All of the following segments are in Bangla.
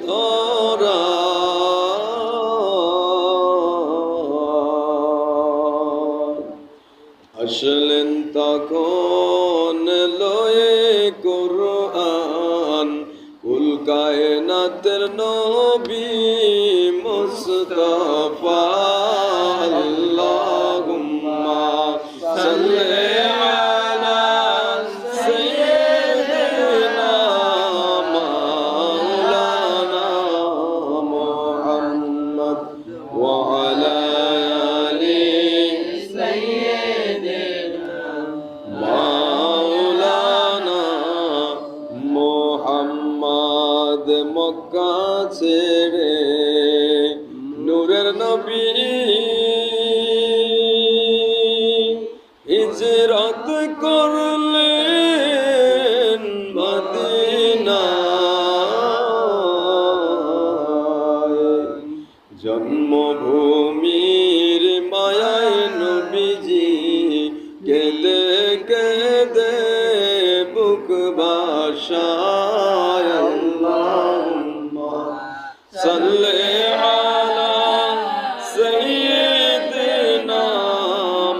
ধরা আসলেন তখন লয়ে কুরআন কুল কায়নাতের নবী মুস্তাফা আল্লাহুম্মা সাল্লি আলা সাইয়্যিদিনা মাওলানা মুহাম্মদ ওয়া আলা আলি সাইয়্যিদিনা মাওলানা মুহাম্মদ। মক্কা ছেড়ে নূরের নবী হিজরত করলেন মদিনায়। জন্মভূমির মায়ায় নবীজি কেঁদে কেঁদে বুক ভাসায়। আল্লাহুম্মা সাল্লি আলা সাইয়্যিদিনা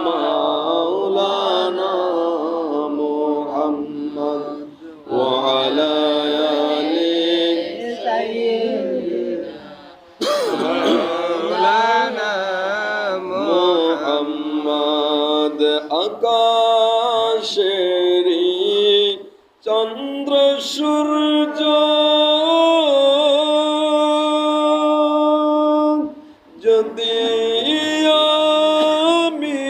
মাওলানা মুহাম্মদ ওয়া আলা আলি সাইয়্যিদিনা মাওলানা মুহাম্মদ। আকাশেরি চন্দ্র সূর্য যদি আমি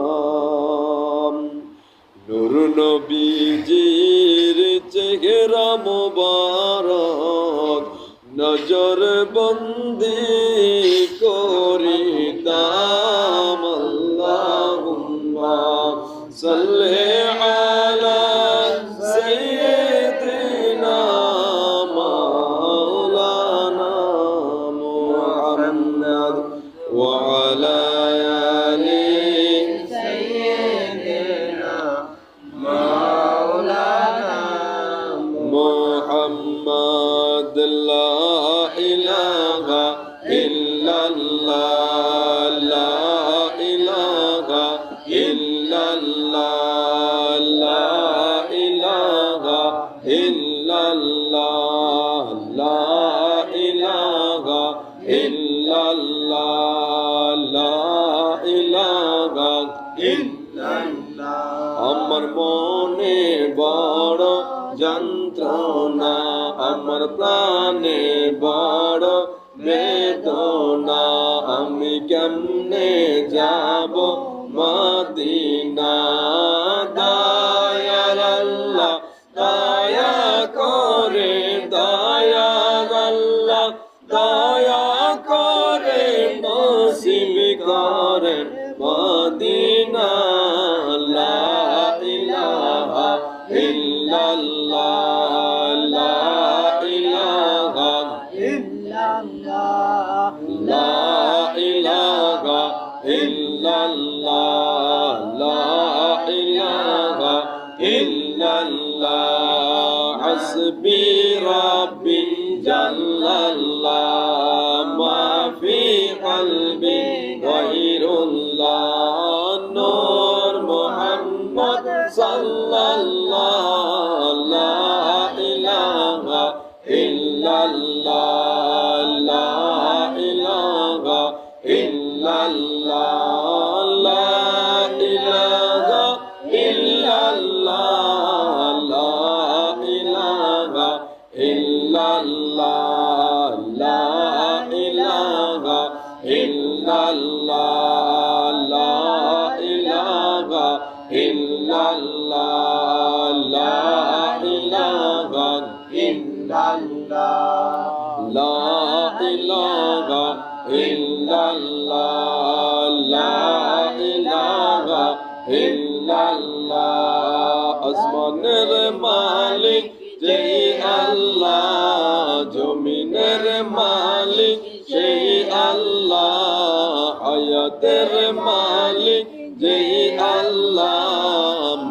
হইতাম নূর নবীজির চেহারা মোবারক নজর বন্দি করিতাম। আল্লাহুম্মা সাল্লি আলা সাইয়্যিদিনা মাওলানা মুহাম্মদ ওয়া আলা আলি সাইয়্যিদিনা মাওলানা মুহাম্মদ। লা ইলাহা ইল্লাল্লাহ লা ইলাহা ইল্লাল্লাহ লা ইলাহা ইল্লাল্লাহ লা ইলাহা ইল্লাল্লাহ লা ইলাহা ইল্লাল্লাহ। আমার মনে বড় যন্ত্রণা আমার প্রাণে বড় বেদনা আমি কেমনে যাব মদিনা। দয়াল আল্লাহ দয়া করে দয়াল আল্লাহ দয়া করে নসিব করেন মদিনা। লা ইলাহা ইল্লাল্লাহ লা ইলাহা ইল্লাল্লাহ লা ইলাহা ইল্লাল্লাহ লা ইলাহা ইল্লাল্লাহ। হাসবি রাব্বি জাল্লাল্লাহ মা ফি কলবি গায়রুল্লাহ। নূর মুহাম্মদ সাল্লাল্লাহ লা ইলাহা ইল্লাল্লাহ লা ইলাহা ইল্লাল্লাহ লা ইলাহা ইল্লাল্লাহ লা ইলাহা ইল্লাল্লাহ লা ইলাহা ইল্লাল্লাহ লা ইলাহা ইল্লাল্লাহ লা ইলাহা ইল্লাল্লাহ লা ইলাহা ইল্লাল্লাহ লা ইলাহা ইল্লাল্লাহ। আসমানের মালিক যেই আল্লাহ জমিনের মালিক সেই আল্লাহ হায়াতের মালিক যেই আল্লাহ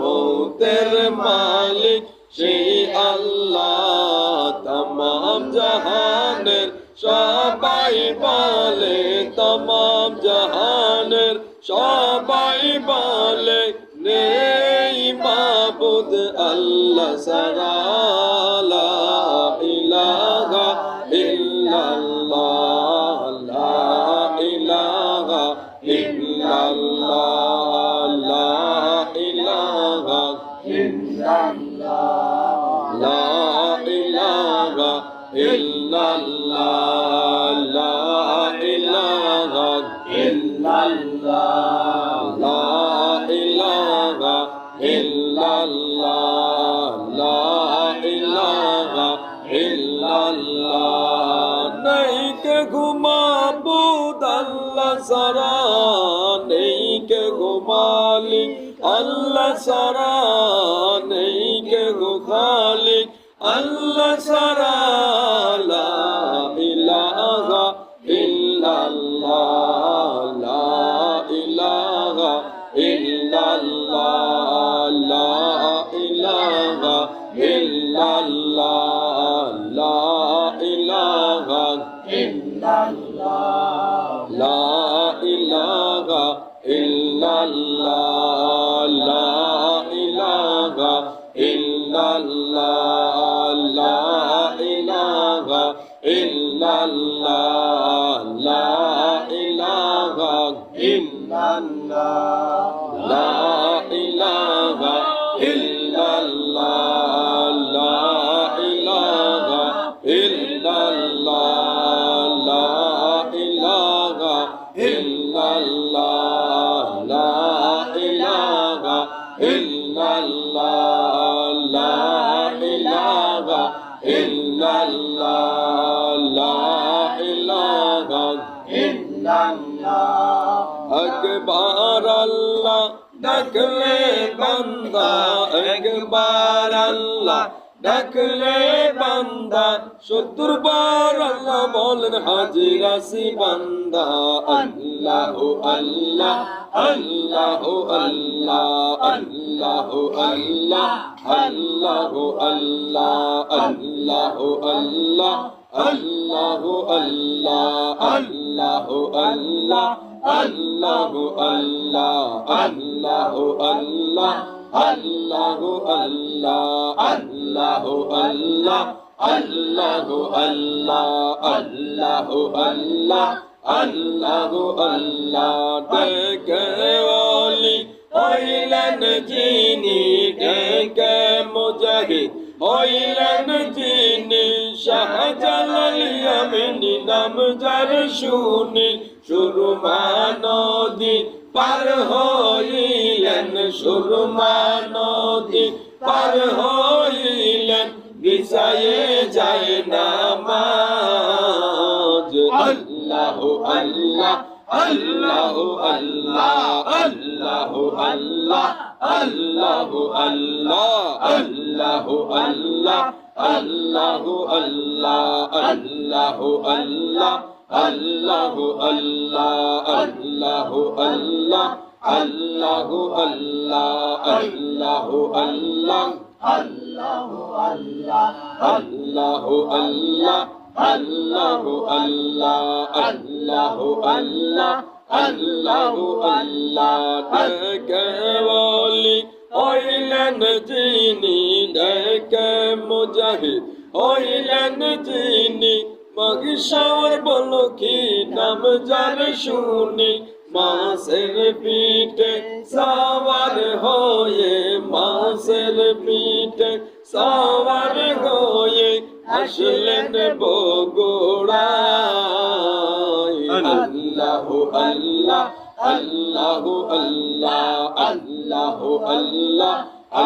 মৌত মৌতের মালিক সেই আল্লাহ তমাম জাহানের সবাই বলে তমাম জাহানের সবাই বলে নেই মাবুদ আল্লাহ ছাড়া লা ইলাহা ইল্লাল্লাহ লা ইলাহা ইল্লাল্লাহ লা ইলাহা ইল্লাল্লাহ লা ইলাহা ইল্লাল্লাহ লা ইলাহা ইল্লাল্লাহ লা ইলাহা ইল্লাল্লাহ লা ইলাহা ইল্লাল্লাহ নেই কে মাবুদ আল্লাহ ছাড়া নেই কে মালিক আল্লাহ ছাড়া নেই কে খালিক আল্লাহ ছাড়া লা ইলাহা ইল্লাল্লাহ লা ইলাহা ইল্লাল্লাহ লা ইলাহা ইল্লাল্লাহ লা ইলাহা ইল্লাল্লাহ লা ইলাহা ইল্লাল্লাহ লা ইলাহা ইল্লাল্লাহ লা ইলাহা ইল্লাল্লাহ লা ইলাহা ইল্লাল্লাহ লা ইলাহা ইল্লাল্লাহ লা ইলাহা ইল্লাল্লাহ লা ইলাহা ইল্লাল্লাহ লা ইলাহা ইল্লাল্লাহ লা ইলাহা ইল্লাল্লাহ লা ইলাহা ইল্লাল্লাহ আকবার আল্লাহ ডাকলে বান্দা একবার আল্লাহ ডাকলে বান্দা 70 বার আল্লাহ বলেন হাজির আছি বান্দা আল্লাহু আল্লাহ আল্লাহু আল্লাহ আল্লাহু আল্লাহ আল্লাহু আল্লাহ আল্লাহু আল্লাহ আল্লাহু আল্লাহ আল্লাহু আল্লাহ আল্লাহু আল্লাহ আল্লাহু আল্লাহ আল্লাহু আল্লাহ আল্লাহু আল্লাহ আল্লাহু আল্লাহ আল্লাহু আল্লাহ আল্লাহু আল্লাহ ডেকে ওলি হইলেন যিনি ডেকে মুজাহিদ হইলেন যিনি শাহজালাল ইয়ামিনী নাম যার শুনি সুরমা নদী পার হইলেন সুরমা নদী পার হইলেন বিছায়ে যায় নামাজ আল্লাহু আল্লাহ আল্লাহু আল্লাহ আল্লাহু আল্লাহ আল্লাহু আল্লাহ আল্লাহু আল্লাহ আল্লাহু আল্লাহ আল্লাহু আল্লাহ আল্লাহু আল্লাহ আল্লাহু আল্লাহ আল্লাহু আল্লাহ আল্লাহু আল্লাহ আল্লাহু আল্লাহ আল্লাহু আল্লাহ আল্লাহু আল্লাহ আল্লাহু আল্লাহ আল্লাহু আল্লাহ ডেকে ওলি হইলেন যিনি ডেকে মুজাহিদ হইলেন যিনি মগশাওয়ার বলো কি নাম যার শুনি মাসের পিঠে সওয়ার হয়ে মাসের পিঠে সওয়ার হয়ে আসলেন বগুড়ায় আল্লাহু আল্লাহ আল্লাহু আল্লাহ আল্লাহু আল্লাহ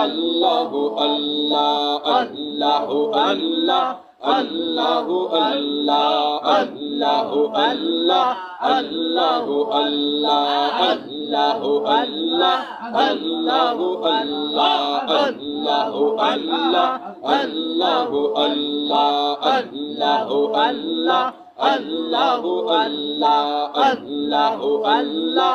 আল্লাহু আল্লাহ আল্লাহু আল্লাহ আল্লাহু আল্লাহ আল্লাহু আল্লাহ আল্লাহু আল্লাহ আল্লাহু আল্লাহ আল্লাহু আল্লাহ আল্লাহু আল্লাহ আল্লাহু আল্লাহ আল্লাহু আল্লাহ আল্লাহু আল্লাহ আল্লাহু আল্লাহ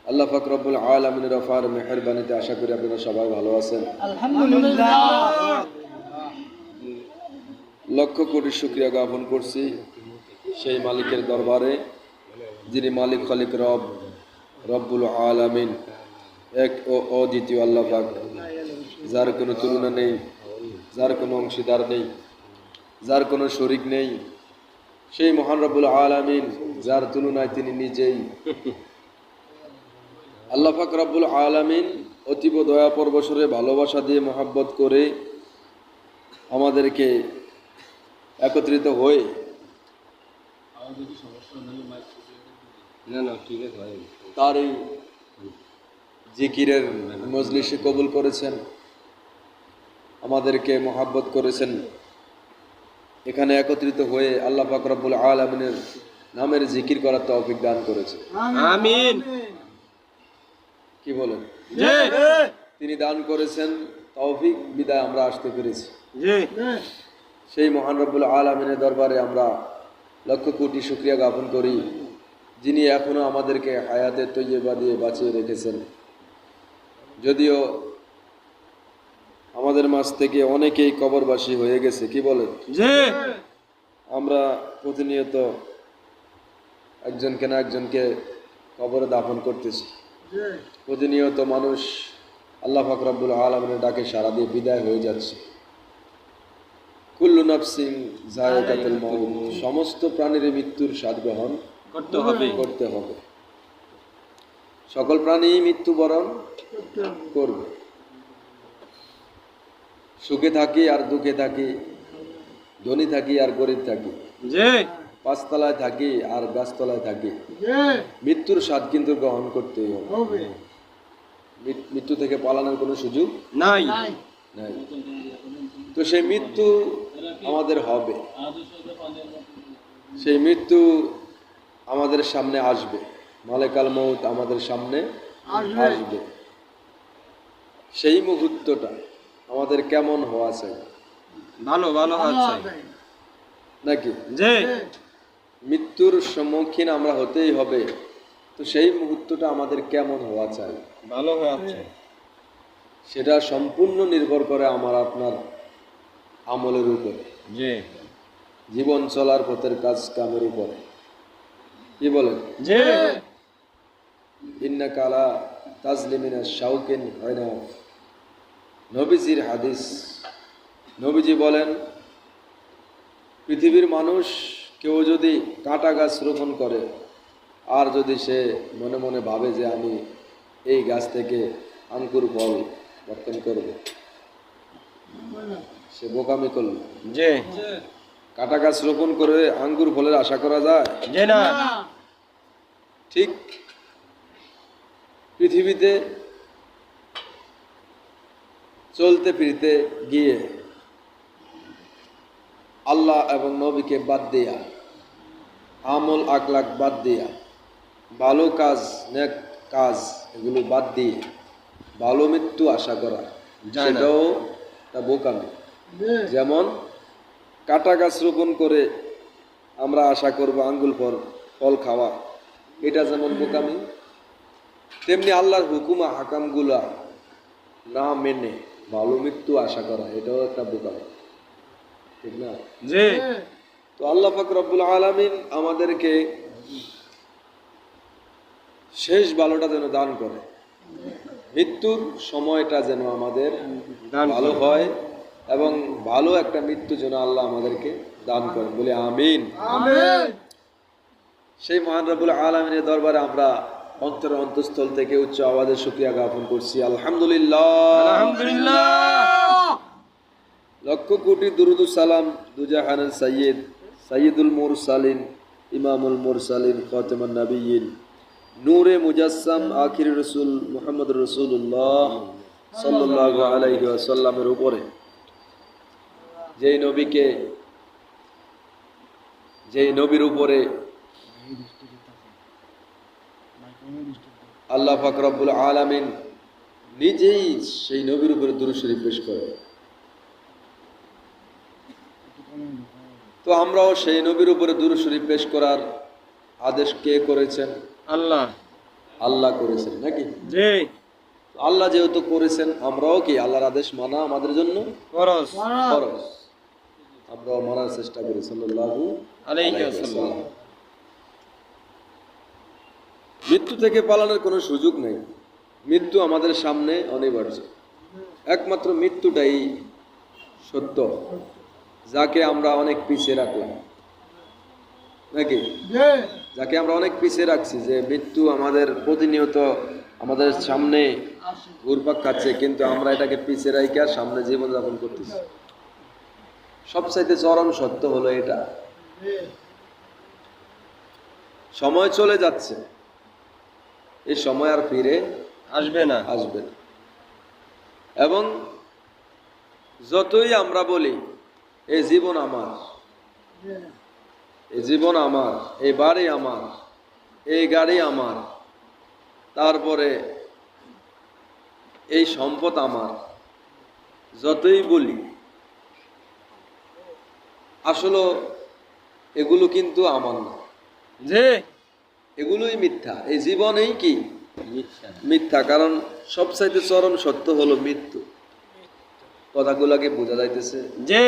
আল্লাহ পাক রব্বুল আলামিনের অপার মেহেরবানিতে আশা করি আপনারা সবাই ভালো আছেন। আলহামদুলিল্লাহ। লক্ষ কোটি শুকরিয়া জ্ঞাপন করছি সেই মালিকের দরবারে, যিনি মালিক খালিক রব রব্বুল আলামিন, এক ও অদ্বিতীয় আল্লাহ পাক, যার কোনো তুলনা নেই, যার কোনো অংশীদার নেই, যার কোনো শরিক নেই। সেই মহান রব্বুল আলামিন, যার তুলনায় তিনি নিজেই। আল্লাহ পাক রব্বুল আলামিন অতীব দয়া পরবশরে ভালোবাসা দিয়ে মহাব্বত করে আমাদেরকে একত্রিত হয়ে তার এই জিকিরের মজলিসে কবুল করেছেন, আমাদেরকে মহাব্বত করেছেন। এখানে একত্রিত হয়ে আল্লাহ পাক রব্বুল আলামিনের নামের জিকির করার তৌফিক দান করেছে। আমিন। কি বলেন? তিনি দান করেছেন তৌফিক, বিদায় আমরা আসতে পেরেছি। সেই মহান রব্বুল আলামিনের দরবারে আমরা লক্ষ কোটি শুকরিয়া জ্ঞাপন করি, যিনি এখনো আমাদেরকে হায়াতে তৈয়বা দিয়ে বাঁচিয়ে রেখেছেন। যদিও আমাদের মাঝ থেকে অনেকেই কবরবাসী হয়ে গেছে। কি বলেন? আমরা প্রতিনিয়ত একজনকে না একজনকে কবরে দাফন করতেছি। প্রতিনিয়ত মানুষ আল্লাহ পাক রব্বুল আলামিনের ডাকে সাড়া দিয়ে বিদায় হয়ে যাচ্ছে। কুল্লু নাফসিন যায়কাতুল মাউত, সমস্ত প্রাণীর মৃত্যুর স্বাদ গ্রহণ করতে হবে। সকল প্রাণী মৃত্যুবরণ করবে। সুখে থাকি আর দুঃখে থাকি, ধনী থাকি আর গরিব থাকি, পাঁচতলায় থাকি আর গাছতলায় থাকি, মৃত্যুর স্বাদ কিন্তু গ্রহণ করতেই হবে। মৃত্যু থেকে পালানোর কোনো সুযোগ নাই। তো সেই মৃত্যু আমাদের হবে, সেই মৃত্যু আমাদের সামনে আসবে, মালেকাল মউত আমাদের সামনে আসবে। সেই মুহূর্তটা আমাদের কেমন হওয়া চাই? ভালো হওয়া চাই নাকি? মৃত্যুর সম্মুখীন আমরা হতেই হবে, তো সেই মুহূর্তটা আমাদের কেমন হওয়া চাই? ভালো হওয়া চাই। সেটা সম্পূর্ণ নির্ভর করে আমার আপনার আমলের উপরে, জীবন চলার পথের কাজ কামের উপরে। কি বলেন? ইন্নাকা লা তাজলিমিনা শাওকিন হায়না, নবীজির হাদিস। নবীজি বলেন, পৃথিবীর মানুষ কেউ যদি কাঁটা গাছ রোপণ করে আর যদি সে মনে মনে ভাবে যে আমি এই গাছ থেকে আঙ্কুর ফল বর্তন করব, সে বোকামি করল। কাঁটা গাছ রোপণ করে আঙ্গুর ফলের আশা করা যায় না। ঠিক পৃথিবীতে চলতে ফিরতে গিয়ে আল্লাহ এবং নবীকে বাদ দিয়া, আমল আকলাক বাদ দিয়া, ভালো কাজ নেক কাজ এগুলো বাদ দিয়ে ভালো মৃত্যু আশা করা, সেটাও তা বোকামি। যেমন কাঁটা গাছ রোপণ করে আমরা আশা করব আঙ্গুল ফল খাওয়া, এটা যেমন বোকামি, তেমনি আল্লাহর হুকুমা হাকামগুলা না মেনে ভালো মৃত্যু আশা করা, এটাও একটা বোকামি, ঠিক না? তো আল্লাহ পাক রব্বুল আলামিন আমাদেরকে শেষ ভালোটা যেন দান করে, মৃত্যুর সময়টা যেন আমাদের ভালো হয় এবং ভালো একটা মৃত্যু যেন আল্লাহ আমাদেরকে দান করেন, বলে আমিন। সেই মহান রব্বুল আলামিনের দরবারে আমরা অন্তর অন্তঃস্থল থেকে উচ্চ আওয়াজে শুকরিয়া জ্ঞাপন করছি। আলহামদুলিল্লাহ। লক্ষ কোটি দুরুদ সালাম দুজাহানের সাইয়্যিদুল মুরসালিন, ইমামুল মুরসালিন, খাতামুন নবিয়্যিন, নূরে মুজাসসাম, আখির রাসূল মুহাম্মদুর রাসূলুল্লাহ সাল্লাল্লাহু আলাইহি ওয়াসাল্লামের উপরে, যেই নবীর উপরে আল্লাহ পাক রব্বুল আলামিন নিজেই সেই নবীর উপরে দুরূদ শরীফ পেশ করে। তো আমরাও সেই নবীর উপরে দুরূদ শরীফ পেশ করার আদেশ কে করেছেন? আল্লাহ। আল্লাহ করেছেন নাকি? জি আল্লাহ যেহেতু করেছেন, আমরাও কি আল্লাহর আদেশ মানা আমাদের জন্য ফরজ ফরজ। আমরাও মানার চেষ্টা করি সাল্লাল্লাহু আলাইহি ওয়াসাল্লাম। মৃত্যু থেকে পালানোর কোনো সুযোগ নেই। মৃত্যু আমাদের সামনে অনিবার্য। একমাত্র মৃত্যুটাই সত্য, যাকে আমরা অনেক পিছিয়ে রাখলাম নাকি? যাকে আমরা অনেক পিছিয়ে রাখছি, যে মৃত্যু আমাদের প্রতিনিয়ত আমাদের সামনে ঘুরপাক খাচ্ছে, কিন্তু আমরা এটাকে পিছিয়ে রাখি আর সামনে জীবনযাপন করতেছি। সবচাইতে চরম সত্য হলো এটা, সময় চলে যাচ্ছে, এই সময় আর ফিরে আসবে না। আসবে না। এবং যতই আমরা বলি এই জীবন আমার, এই জীবন আমার, এই বাড়ি আমার, এই গাড়ি আমার, তারপরে এই সম্পদ আমার, যতই বলি, আসলে এগুলো কিন্তু আমার না, জি এগুলোই মিথ্যা। এই জীবনেই কি মিথ্যা, কারণ সবচাইতে চরম সত্য হলো মৃত্যু। কথাগুলাকে বোঝা যাইতেছে? জি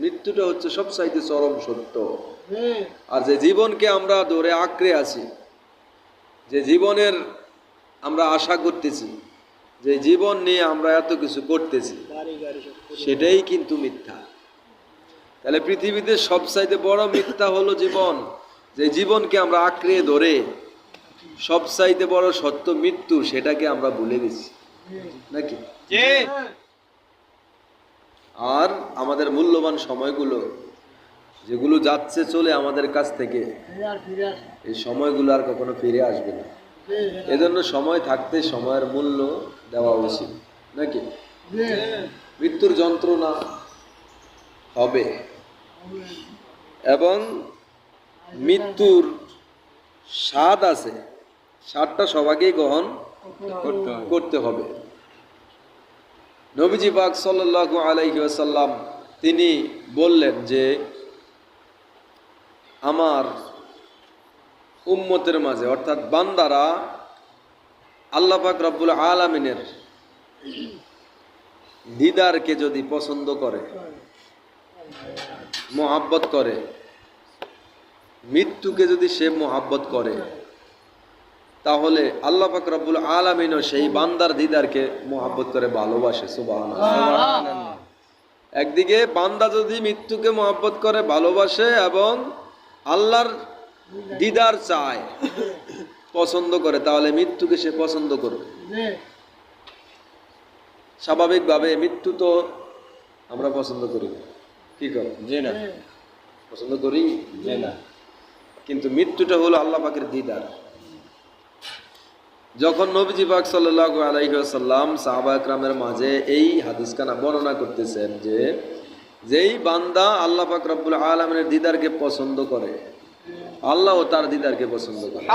মৃত্যুটা হচ্ছে সবচাইতে চরম সত্য। আর যে জীবনকে আমরা ধরে আঁকড়ে আছি, যে জীবনের আমরা আশা করতেছি, যে জীবন নিয়ে আমরা এত কিছু করতেছি, সেটাই কিন্তু মিথ্যা। তাহলে পৃথিবীতে সবচাইতে বড় মিথ্যা হলো জীবন। যে জীবনকে আমরা আঁকড়ে ধরে, সবচাইতে বড় সত্য মৃত্যু, সেটাকে আমরা ভুলে গেছি নাকি? জি আর আমাদের মূল্যবান সময়গুলো যেগুলো যাচ্ছে চলে আমাদের কাছ থেকে, এই সময়গুলো আর কখনো ফিরে আসবে না। এজন্য সময় থাকতে সময়ের মূল্য দেওয়া উচিত নাকি? মৃত্যুর যন্ত্রণা হবে, এবং মৃত্যুর স্বাদ আছে, স্বাদটা সবাইকেই গ্রহণ করতে হবে। নবীজি পাক সাল্লাল্লাহু আলাইহি ওয়াসাল্লাম তিনি বললেন যে আমার উম্মতের মাঝে, অর্থাৎ বান্দারা আল্লাহ পাক রব্বুল আলামিনের দিদারকে যদি পছন্দ করে, মোহাব্বত করে, মৃত্যুকে যদি সে মোহাব্বত করে, তাহলে আল্লাহ পাক রব্বুল আলামিনও সেই বান্দার দিদারকে মোহাব্বত করে, ভালোবাসে। সুবহানাল্লাহ। একদিকে বান্দা যদি মৃত্যুকে মোহাব্বত করে, ভালোবাসে, এবং আল্লাহর দিদার চায়, পছন্দ করে, তাহলে মৃত্যুকে সে পছন্দ করবে। স্বাভাবিকভাবে মৃত্যু তো আমরা পছন্দ করি না, কি কর? জি না পছন্দ করি জি না। কিন্তু মৃত্যুটা হলো আল্লাহ পাকের দিদার। যখন নবীজি পাক সাল্লাল্লাহু আলাইহি ওয়াসাল্লাম সাহাবা একরামের মাঝে এই হাদিসখানা বর্ণনা করতেছেন যে যেই বান্দা আল্লাহ পাক রব্বুল আলামিনের দিদারকে পছন্দ করে, আল্লাহও তার দিদারকে পছন্দ করে।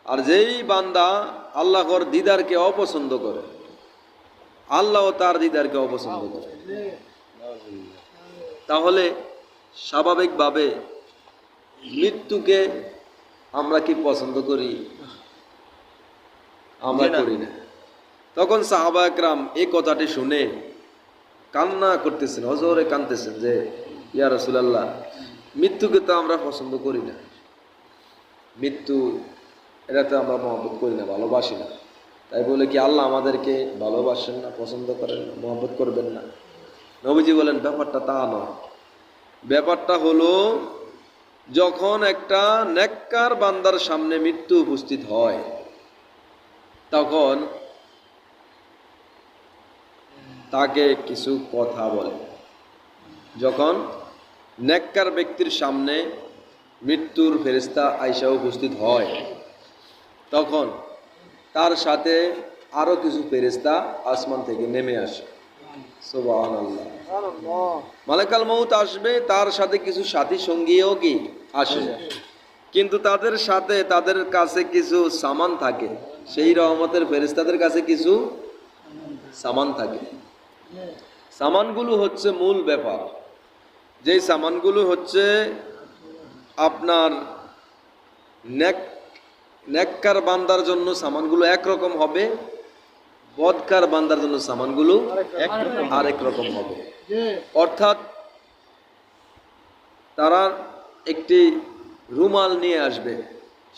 আর যেই বান্দা আল্লাহর দিদারকে অপছন্দ করে, আল্লাহও তার দিদারকে অপছন্দ করে। তাহলে স্বাভাবিকভাবে মৃত্যুকে আমরা কি পছন্দ করি? আমরা করি না। তখন সাহাবা একরাম এই কথাটি শুনে কান্না করতেছেন, হজরে কাঁদতেছেন যে ইয়া রাসূলুল্লাহ, মৃত্যুকে তো আমরা পছন্দ করি না, মৃত্যু এটাতে আমরা মহব্বত করি না, ভালোবাসি না। তাই বলে কি আল্লাহ আমাদেরকে ভালোবাসেন না, পছন্দ করেন না, মহব্বত করবেন না? নবীজি বলেন ব্যাপারটা তা নয়। ব্যাপারটা হলো যখন একটা নেককার বান্দার সামনে মৃত্যু উপস্থিত হয়, তখন তাকে কিছু কথা বলে। যখন নেককার ব্যক্তির সামনে মৃত্যুর ফেরেশতা আইসা উপস্থিত হয়, তখন তার সাথে আরো কিছু ফেরেশতা আসমান থেকে নেমে আসে। সুবহানাল্লাহ। মালাকুল মউত আসবে, তার সাথে কিছু সাথী সঙ্গীও কি আসে, কিন্তু তাদের সাথে তাদের কাছে কিছু সামান থাকে। সেই রহমতের ফেরেশতাদের কাছে কিছু সামান থাকে। সামানগুলো হচ্ছে মূল ব্যাপার। যেই সামানগুলো হচ্ছে আপনার নেক নেককার বান্দার জন্য সামানগুলো একরকম হবে, বদকার বান্দার জন্য সামানগুলো আরেক রকম হবে। অর্থাৎ তারা একটি রুমাল নিয়ে আসবে,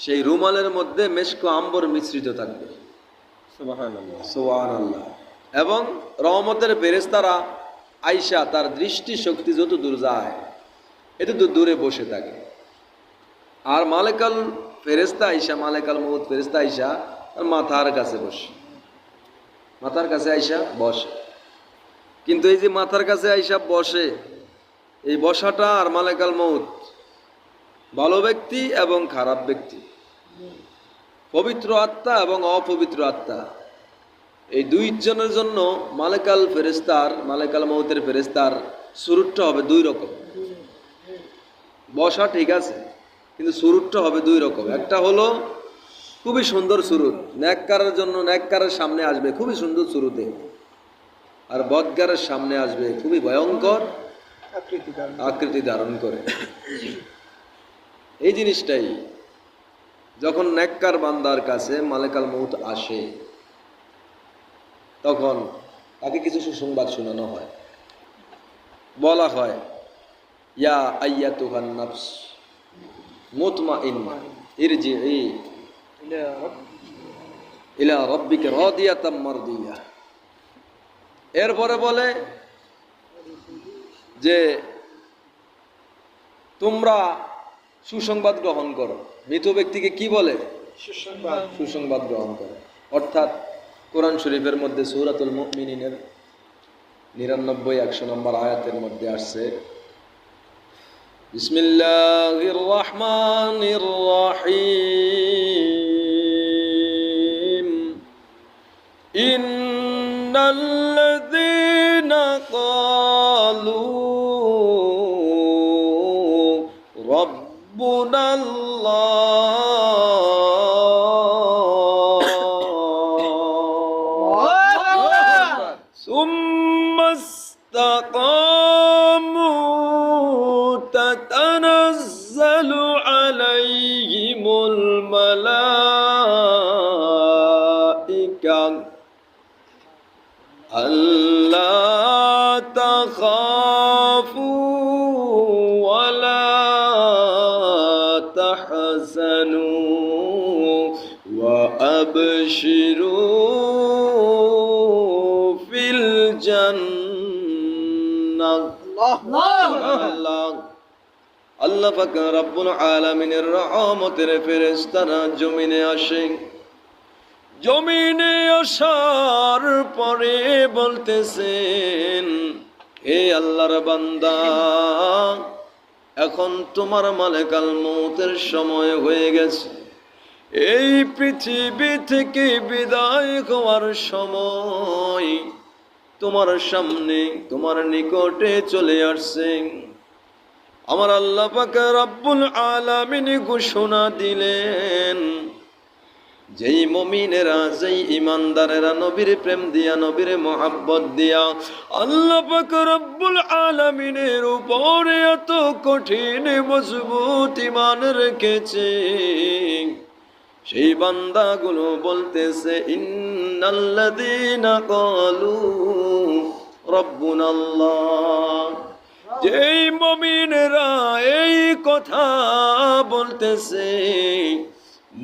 সেই রুমালের মধ্যে মেশক আম্বর মিশ্রিত থাকবে, সুবহানাল্লাহ। সুবহানাল্লাহ। এবং রহমতের ফেরেশতারা আইসা তার দৃষ্টি শক্তি যত দূর যায় এত দূরে বসে থাকে। আর মালেকাল ফেরেশতা আইসা, মালেকাল মউত ফেরেশতা আইসা তার মাথার কাছে বসে, মাথার কাছে আইসা বসে। কিন্তু এই যে মাথার কাছে আইসা বসে, এই বসাটা আর মালেকাল মউত, ভালো ব্যক্তি এবং খারাপ ব্যক্তি, পবিত্র আত্মা এবং অপবিত্র আত্মা, এই দুইজনের জন্য মালেকাল ফেরেশতার, মালেকাল মউতের ফেরেশতার সুরুটটা হবে দুই রকম। বসা ঠিক আছে, কিন্তু সুরুটটা হবে দুই রকম। একটা হলো খুবই সুন্দর সুরুত, নেককারের জন্য নেককারের সামনে আসবে খুবই সুন্দর সুরুতে, আর বদকারের সামনে আসবে খুবই ভয়ঙ্কর আকৃতি ধারণ করে। এই জিনিসটাই যখন নেককার বান্দার কাছে মালেকাল মউত আসে, তখন তাকে কিছু সুসংবাদ শোনানো হয়, বলা হয়, ইয়া আইয়াতুহান নাফস মুতমাইন্নাহ ইরজিই ইলা রাব্বিকা রাদিয়াতাম মারদিয়া। এরপরে বলে যে তোমরা সুসংবাদ গ্রহণ করো। মৃত ব্যক্তিকে কি বলে? সুসংবাদ গ্রহণ করো। অর্থাৎ কোরআন শরীফের মধ্যে সূরাতুল মুমিনিনের 99-100 নম্বর আয়াতের মধ্যে আসছে, বিসমিল্লাহির রহমানির রহিম, ইন্নাল্লাযীনা ক্বালু রাব্বুনাল্লাহ সুম্মা ইসতাকামু তাতানাজ্জালু আলাইহিমুল মালাইকা আল্লা তাখাফু ওয়ালা তাহজানু ওয়া আবশিরু ফিল জান্নাহ। আল্লাহ পাক রব্বুল আলামিনের রহমতের ফেরেশতারা জমিনে আসে। জমিনে আসার পরে বলতেছেন, হে আল্লাহর বান্দা, এখন তোমার মালেকাল মউতের সময় হয়ে গেছে। এই পৃথিবী থেকে বিদায় হওয়ার সময় তোমার সামনে, তোমার নিকটে চলে আসছে। আমার আল্লাহ পাক রব্বুল আলামিন ঘোষণা দিলেন, যেই মুমিনেরা, যেই ইমানদারেরা নবীর প্রেম দিয়া, নবীর মহব্বত দিয়া আল্লাহ পাক রব্বুল আলামিনের উপরে এত কঠিন মজবুত ঈমান রেখেছে, সেই বান্দাগুলো বলতেছে, ইন্নাল্লাযীনা ক্বালু রাব্বুনাল্লাহ। যেই মুমিনেরা এই কথা বলতেছে,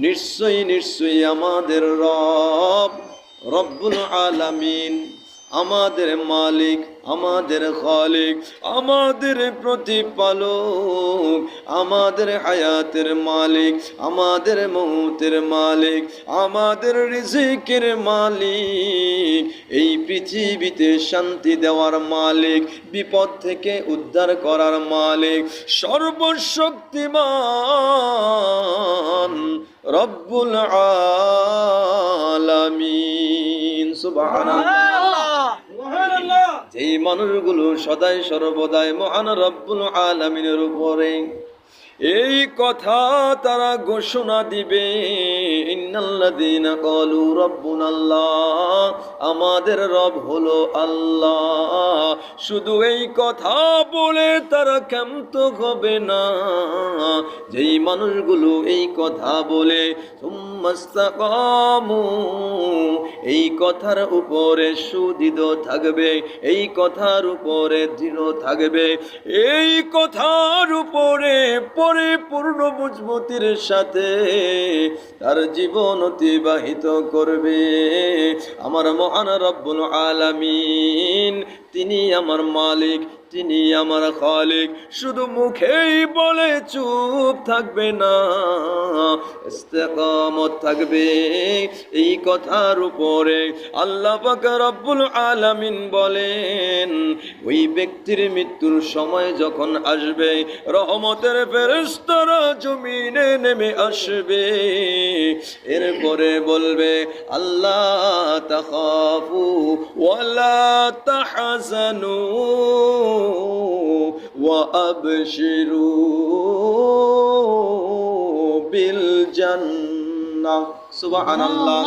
নিশ্চয়ই নিশ্চয়ই আমাদের রব, রব্বুল আলামিন, আমাদের মালিক, আমাদের খালিক, আমাদের প্রতিপালক, আমাদের হায়াতের মালিক, আমাদের মউতের মালিক, আমাদের রিজিকের মালিক, এই পৃথিবীতে শান্তি দেওয়ার মালিক, বিপদ থেকে উদ্ধার করার মালিক, সর্বশক্তিমান রব্বুল আলামিন। সুবহানাল্লাহ। যেই মানুষগুলো সদাই সর্বদাই মহান রব্বুল আলামিনের উপরে এই কথা তারা ঘোষণা দিবে, ইন্নাল্লাযীনা ক্বালু রাব্বুনাল্লাহ, আমাদের রব হলো আল্লাহ। শুধু এই কথা বলে তারা ক্ষান্ত হবে না, যেই মানুষগুলো এই কথা বলে সুম্মাস্তাকামু, এই কথার উপরে সুদৃঢ় থাকবে, এই কথার উপরে দৃঢ় থাকবে, এই কথার উপরে পরিপূর্ণ মজবুতির সাথে তার জীবন অতিবাহিত করবে। আমার মহান রব্বুল আলামিন, তিনি আমার মালিক, তিনি আমার খালিক। শুধু মুখেই বলে চুপ থাকবে না, ইস্তেকামত থাকবে এই কথার উপরে। আল্লাহ পাক রব্বুল আলামিন বলেন, ওই ব্যক্তির মৃত্যুর সময় যখন আসবে, রহমতের ফেরেশতারা জমিনে নেমে আসবে, এরপরে বলবে আল্লাহ তাখাফু ওয়ালা তাহজানু وأبشروا بالجنة সুবহানাল্লাহ।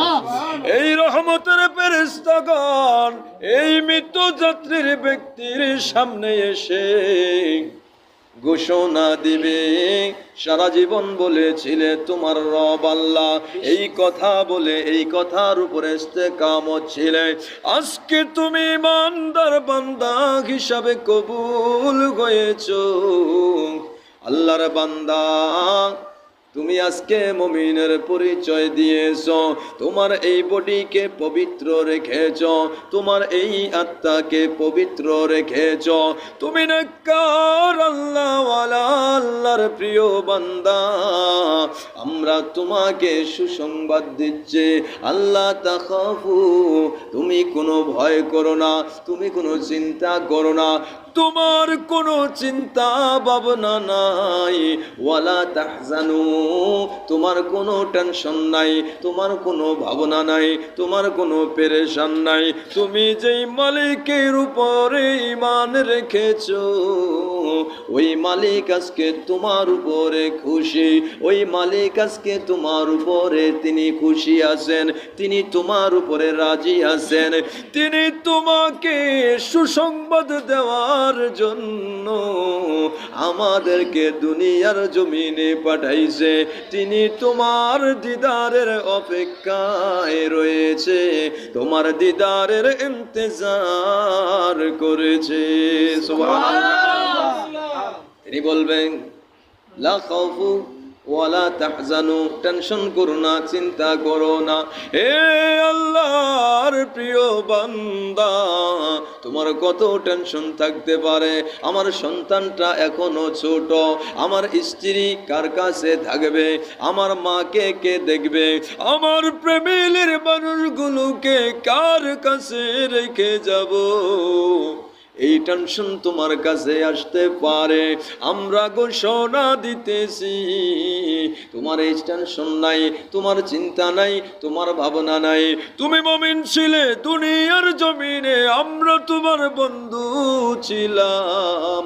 এই রহমতের ফেরেশতাগণ এই মৃত্যু যাত্রীর ব্যক্তির সামনে এসে ঘোষণা দিবে, সারা জীবন বলেছিলে তোমার রব আল্লাহ, এই কথা বলে এই কথার উপরে ইস্তেকামত ছিলে, আজকে তুমি ইমানদার বান্দা হিসাবে কবুল হয়েছো। আল্লাহর বান্দা, তুমি আজকে মুমিনের পরিচয় দিয়েছো, তোমার এই বডিকে পবিত্র রেখেছো, তোমার এই আত্মাকে পবিত্র রেখেছো, তুমি নেককার আল্লাহওয়ালা আল্লাহর প্রিয় বান্দা। আমরা তোমাকে সুসংবাদ দিচ্ছি, আল্লাহ তাখাফু, তুমি কোনো ভয় করো না, তুমি কোনো চিন্তা করো না, তোমার কোনো চিন্তা ভাবনা নাই, ওয়ালা তাহজানু, তোমার কোনো টেনশন নাই, তোমার কোনো ভাবনা নাই, তোমার কোনো পেরেশান নাই। তুমি যেই মালিকের উপরে ঈমান রেখেছো, ওই মালিক আজকে তোমার উপরে খুশি, ওই মালিক আজকে তোমার উপরে তিনি খুশি আছেন, তিনি তোমার উপরে রাজি আছেন, তিনি তোমাকে সুসংবাদ দেওয়ার জন্য আমাদেরকে দুনিয়ার জমিনে পাঠাইছে, তিনি তোমার দিদারের অপেক্ষায় রয়েছে, তোমার দিদারের ইন্তজার করেছে। সুবহানাল্লাহ। তিনি বলবেন লা খাউফু ওয়ালা তাহজানু, টেনশন করো না, চিন্তা করো না। হে আল্লাহর প্রিয় বান্দা, তোমার কত টেনশন থাকতে পারে, আমার সন্তানটা এখনো ছোট, আমার স্ত্রী কার কাছে থাকবে, আমার মাকে কে দেখবে, আমার ফ্যামিলির মানুষগুলোকে কার কাছে রেখে যাব, এই টেনশন তোমার কাছে আসতে পারে। আমরা ঘোষণা দিতেছি, তোমার এই টেনশন নাই, তোমার চিন্তা নাই, তোমার ভাবনা নাই। তুমি মুমিন ছিলে দুনিয়ার জমিনে, আমরা তোমার বন্ধু ছিলাম,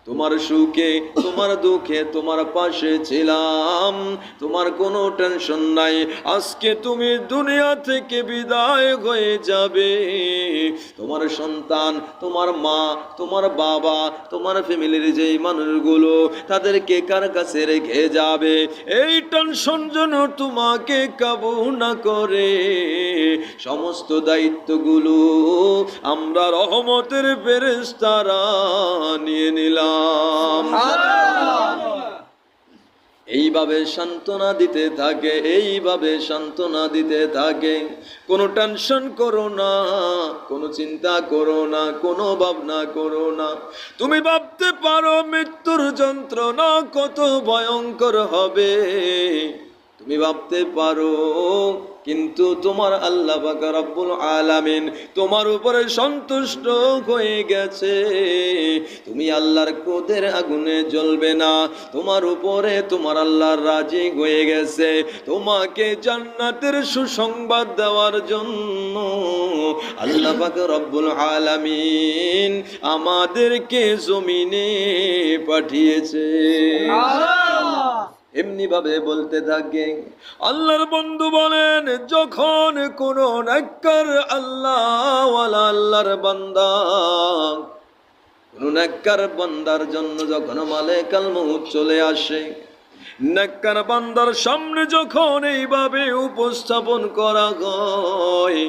তোমার সুখে তোমার দুঃখে তোমার পাশে ছিলাম, তোমার কোনো টেনশন নাই। আজকে তুমি দুনিয়া থেকে বিদায় হয়ে যাবে, তোমার সন্তান, তোমার মা, তোমার বাবা, তোমার ফ্যামিলির যেই মানুষগুলো, তাদেরকে কার কাছে রেখে যাবে, এই টেনশন যেন তোমাকে কাবু না করে। সমস্ত দায়িত্বগুলো আমরা রহমতের ফেরেশতারা নিয়ে নিলাম। এইভাবে সান্ত্বনা দিতে থাকে, এইভাবে সান্ত্বনা দিতে থাকে। কোনো টেনশন করো না, কোনো চিন্তা করো না, কোনো ভাবনা করো না। তুমি ভাবতে পারো মৃত্যুর যন্ত্রণা কত ভয়ঙ্কর হবে, তুমি ভাবতে পারো, কিন্তু তোমার আল্লাহ পাক রব্বুল আলামিন তোমার উপরে সন্তুষ্ট হয়ে গেছে। তুমি আল্লাহর ক্রোধের আগুনে জ্বলবে না, তোমার উপরে তোমার আল্লাহর রাজি হয়ে গেছে। তোমাকে জান্নাতের সুসংবাদ দেওয়ার জন্য আল্লাহ পাক রব্বুল আলামিন আমাদেরকে জমিনে পাঠিয়েছে। এমনি ভাবে বলতে থাকে। আল্লাহর বন্ধু বলেন, যখন কোন নেককার আল্লাহওয়ালা আল্লাহর বান্দা কোন নেককার বান্দার জন্য যখন মালাকুল মউত চলে আসে, নেককার বান্দার সামনে যখন এইভাবে উপস্থাপন করা হয়,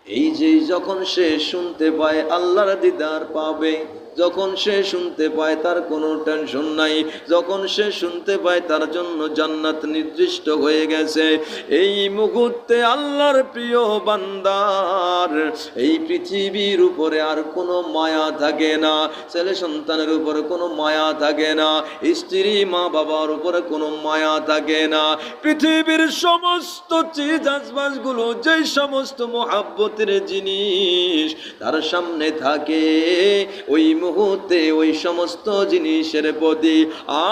এই যে যখন সে শুনতে পায় আল্লাহর দিদার পাবে, যখন সে শুনতে পায় তার কোনো টেনশন নাই, যখন সে শুনতে পায় তার জন্য জান্নাত নির্দিষ্ট হয়ে গেছে, এই মুহূর্তে আল্লাহর প্রিয় বান্দার এই পৃথিবীর উপরে আর কোনো মায়া থাকে না, ছেলে সন্তানের উপরে কোনো মায়া থাকে না, স্ত্রী মা বাবার উপরে কোনো মায়া থাকে না। পৃথিবীর সমস্ত চিজ আজবাজগুলো, যেই সমস্ত মহাব্বতের জিনিস তার সামনে থাকে, ওই মুহূর্তে ওই সমস্ত জিনিসের প্রতি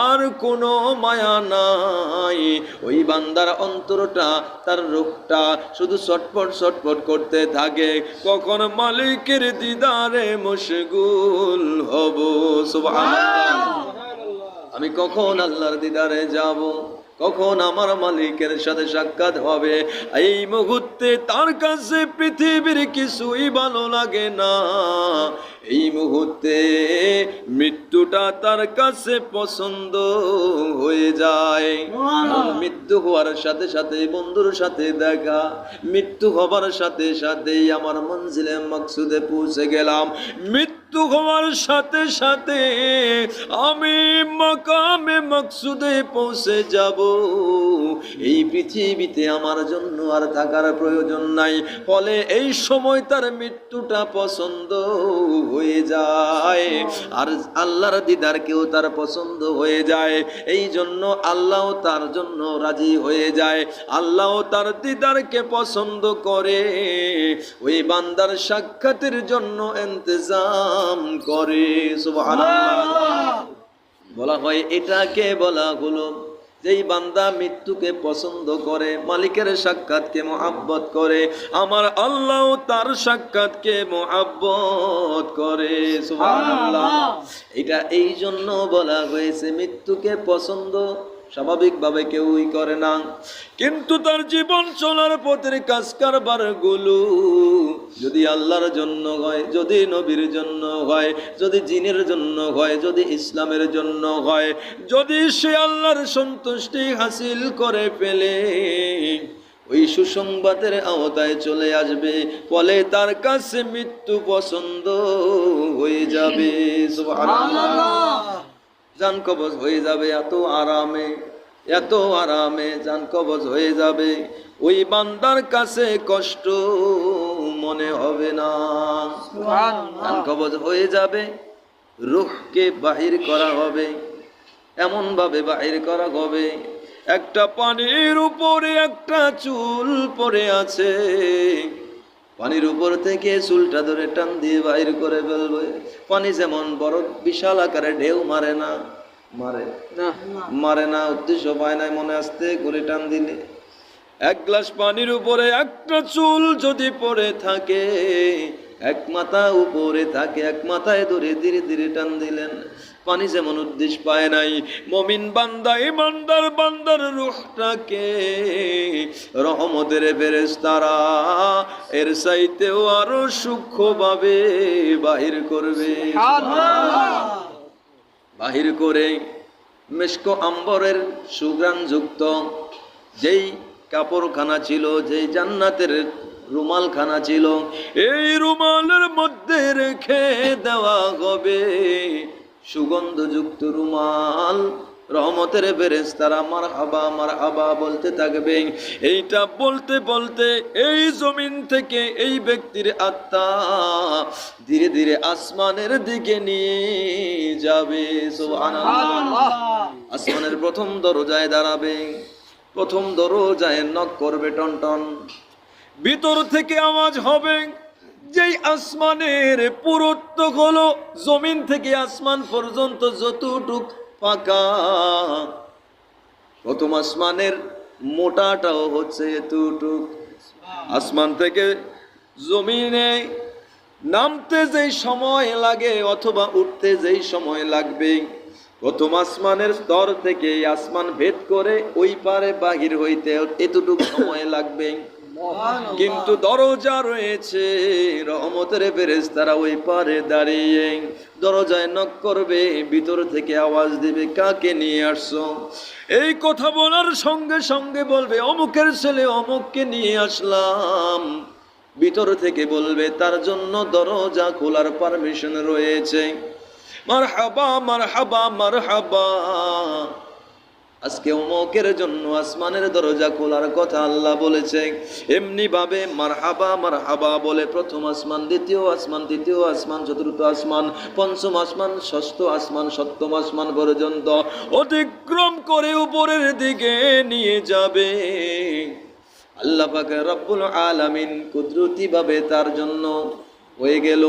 আর কোনো মায়া নাই। ওই বান্দার অন্তরটা, তার রূপটা শুধু ছটফট ছটফট করতে থাকে, কখন মালিকের দিদারে মশগুল হব। সুবহানাল্লাহ, আমি কখন আল্লাহর দিদারে যাব, কখন আমার মালিকের সাথে সাক্ষাৎ হবে। এই মুহূর্তে তার কাছে পৃথিবীর কিছুই ভালো লাগে না। এই মুহূর্তে মৃত্যুটা তার কাছে পছন্দ হয়ে যায়। মৃত্যু হওয়ার সাথে সাথে বন্ধুর সাথে দেখা, মৃত্যু হবার সাথে সাথেই আমার মঞ্জিলে মাকসুদে পৌঁছে গেলাম, মৃত্যু হওয়ার সাথে সাথে আমি মাকামে মাকসুদে পৌঁছে যাব। এই পৃথিবীতে আমার জন্য আর থাকার প্রয়োজন নাই। ফলে এই সময় তার মৃত্যুটা পছন্দ হয়ে যায়, আর আল্লাহর দিদারকেও তার পছন্দ হয়ে যায়। এই জন্য আল্লাহ তার জন্য রাজি হয়ে যায়, আল্লাহ তার দিদারকে পছন্দ করে, ওই বান্দার সাক্ষাতের জন্য ইন্তজাম করে। সুবহানাল্লাহ। বলা হয়, এটাকে বলা হলো যেই বান্দা মৃত্যুকে পছন্দ করে, মালিকের সাক্ষাৎকে মহাব্বত করে, আমার আল্লাহ তার সাক্ষাৎকে মহাব্বত করে। সুবহানাল্লাহ। এটা এই জন্য বলা হয়েছে, মৃত্যুকে পছন্দ স্বাভাবিকভাবে কেউই করে না, কিন্তু তার জীবন চলার পথের কাজ কারবার গুলো যদি আল্লাহর জন্য হয়, যদি নবীর জন্য হয়, যদি জিনের জন্য হয়, যদি ইসলামের জন্য হয়, যদি সে আল্লাহর সন্তুষ্টি হাসিল করে ফেলে, ওই সুসংবাদের আওতায় চলে আসবে, ফলে তার কাছে মৃত্যু পছন্দ হয়ে যাবে। সুবহানাল্লাহ। জান কবজ হয়ে যাবে এত আরামে, এত আরামে জান কবজ হয়ে যাবে, ওই বান্দার কাছে কষ্ট মনে হবে না। জান কবজ হয়ে যাবে, রূহকে বাহির করা হবে, এমন ভাবে বাহির করা হবে, একটা পানির উপরে একটা চুল পড়ে আছে, পানির উপর থেকে চুলটা ধরে টান দিয়ে বাইর করে ফেলবে। পানি যেমন বড় বিশাল আকারে ঢেউ মারে না, মারে না, উদ্দেশ্য পায় না, মনে আসতে করে টান দিলে এক গ্লাস পানির উপরে একটা চুল যদি পড়ে থাকে, এক মাথা উপরে থাকে, এক মাথায় ধরে ধীরে ধীরে টান দিলেন, পানি যেমন উদ্দেশ্য পায় নাই, মুমিন বান্দা ইমানদার বান্দার রূহটাকে রহমতের ফেরেশতারা এর চাইতেও আরো সূক্ষ্মভাবে বাহির করবে। বাহির করে মিশক আম্বরের সুঘ্রাণ যুক্ত যেই কাপড়খানা ছিল, যেই জান্নাতের রুমালখানা ছিল, এই রুমালের মধ্যে রেখে দেওয়া হবে সুগন্ধযুক্ত রুমাল। রহমতের ফেরেশতারা মারহাবা মারহাবা বলতে থাকবে। এইটা বলতে বলতে এই জমিন থেকে এই ব্যক্তির আত্মা ধীরে ধীরে আসমানের দিকে নিয়ে যাবে। সুবহানাল্লাহ। আসমানের প্রথম দরজায় দাঁড়াবে, প্রথম দরজায় নক করবে টন টন, ভিতর থেকে আওয়াজ হবে, যেই আসমানের পুরুত্ব হলো জমিন থেকে আসমান পর্যন্ত যতটুক ফাঁকা, প্রথম আসমানের মোটাটাও হচ্ছে এতটুক। আসমান থেকে জমিনে নামতে যেই সময় লাগে অথবা উঠতে যেই সময় লাগবে, প্রথম আসমানের স্তর থেকে এই আসমান ভেদ করে ওই পারে বাহির হইতে এতটুকু সময় লাগবে, কিন্তু দরজা রয়েছে, রহমতের ফেরেশতারা ওই পারে দাঁড়িয়ে দরজায় নক করবে, ভিতর থেকে আওয়াজ দিবে, কাকে নিয়ে আসছো? এই কথা বলার সঙ্গে সঙ্গে বলবে, অমুকের ছেলে অমুককে নিয়ে আসলাম। ভিতর থেকে বলবে, তার জন্য দরজা খোলার পারমিশন রয়েছে। মারহাবা মারহাবা মারহাবা, আজকে অমুকের জন্য আসমানের দরজা খোলার কথা আল্লাহ বলেছে। এমনি ভাবে মারহাবা মারহাবা বলে প্রথম আসমান, দ্বিতীয় আসমান, তৃতীয় আসমান, চতুর্থ আসমান, পঞ্চম আসমান, ষষ্ঠ আসমান, সপ্তম আসমান পর্যন্ত অতিক্রম করে উপরের দিকে নিয়ে যাবে। আল্লাহ পাক রব্বুল আলামিন কুদরতি ভাবে তার জন্য হয়ে গেল।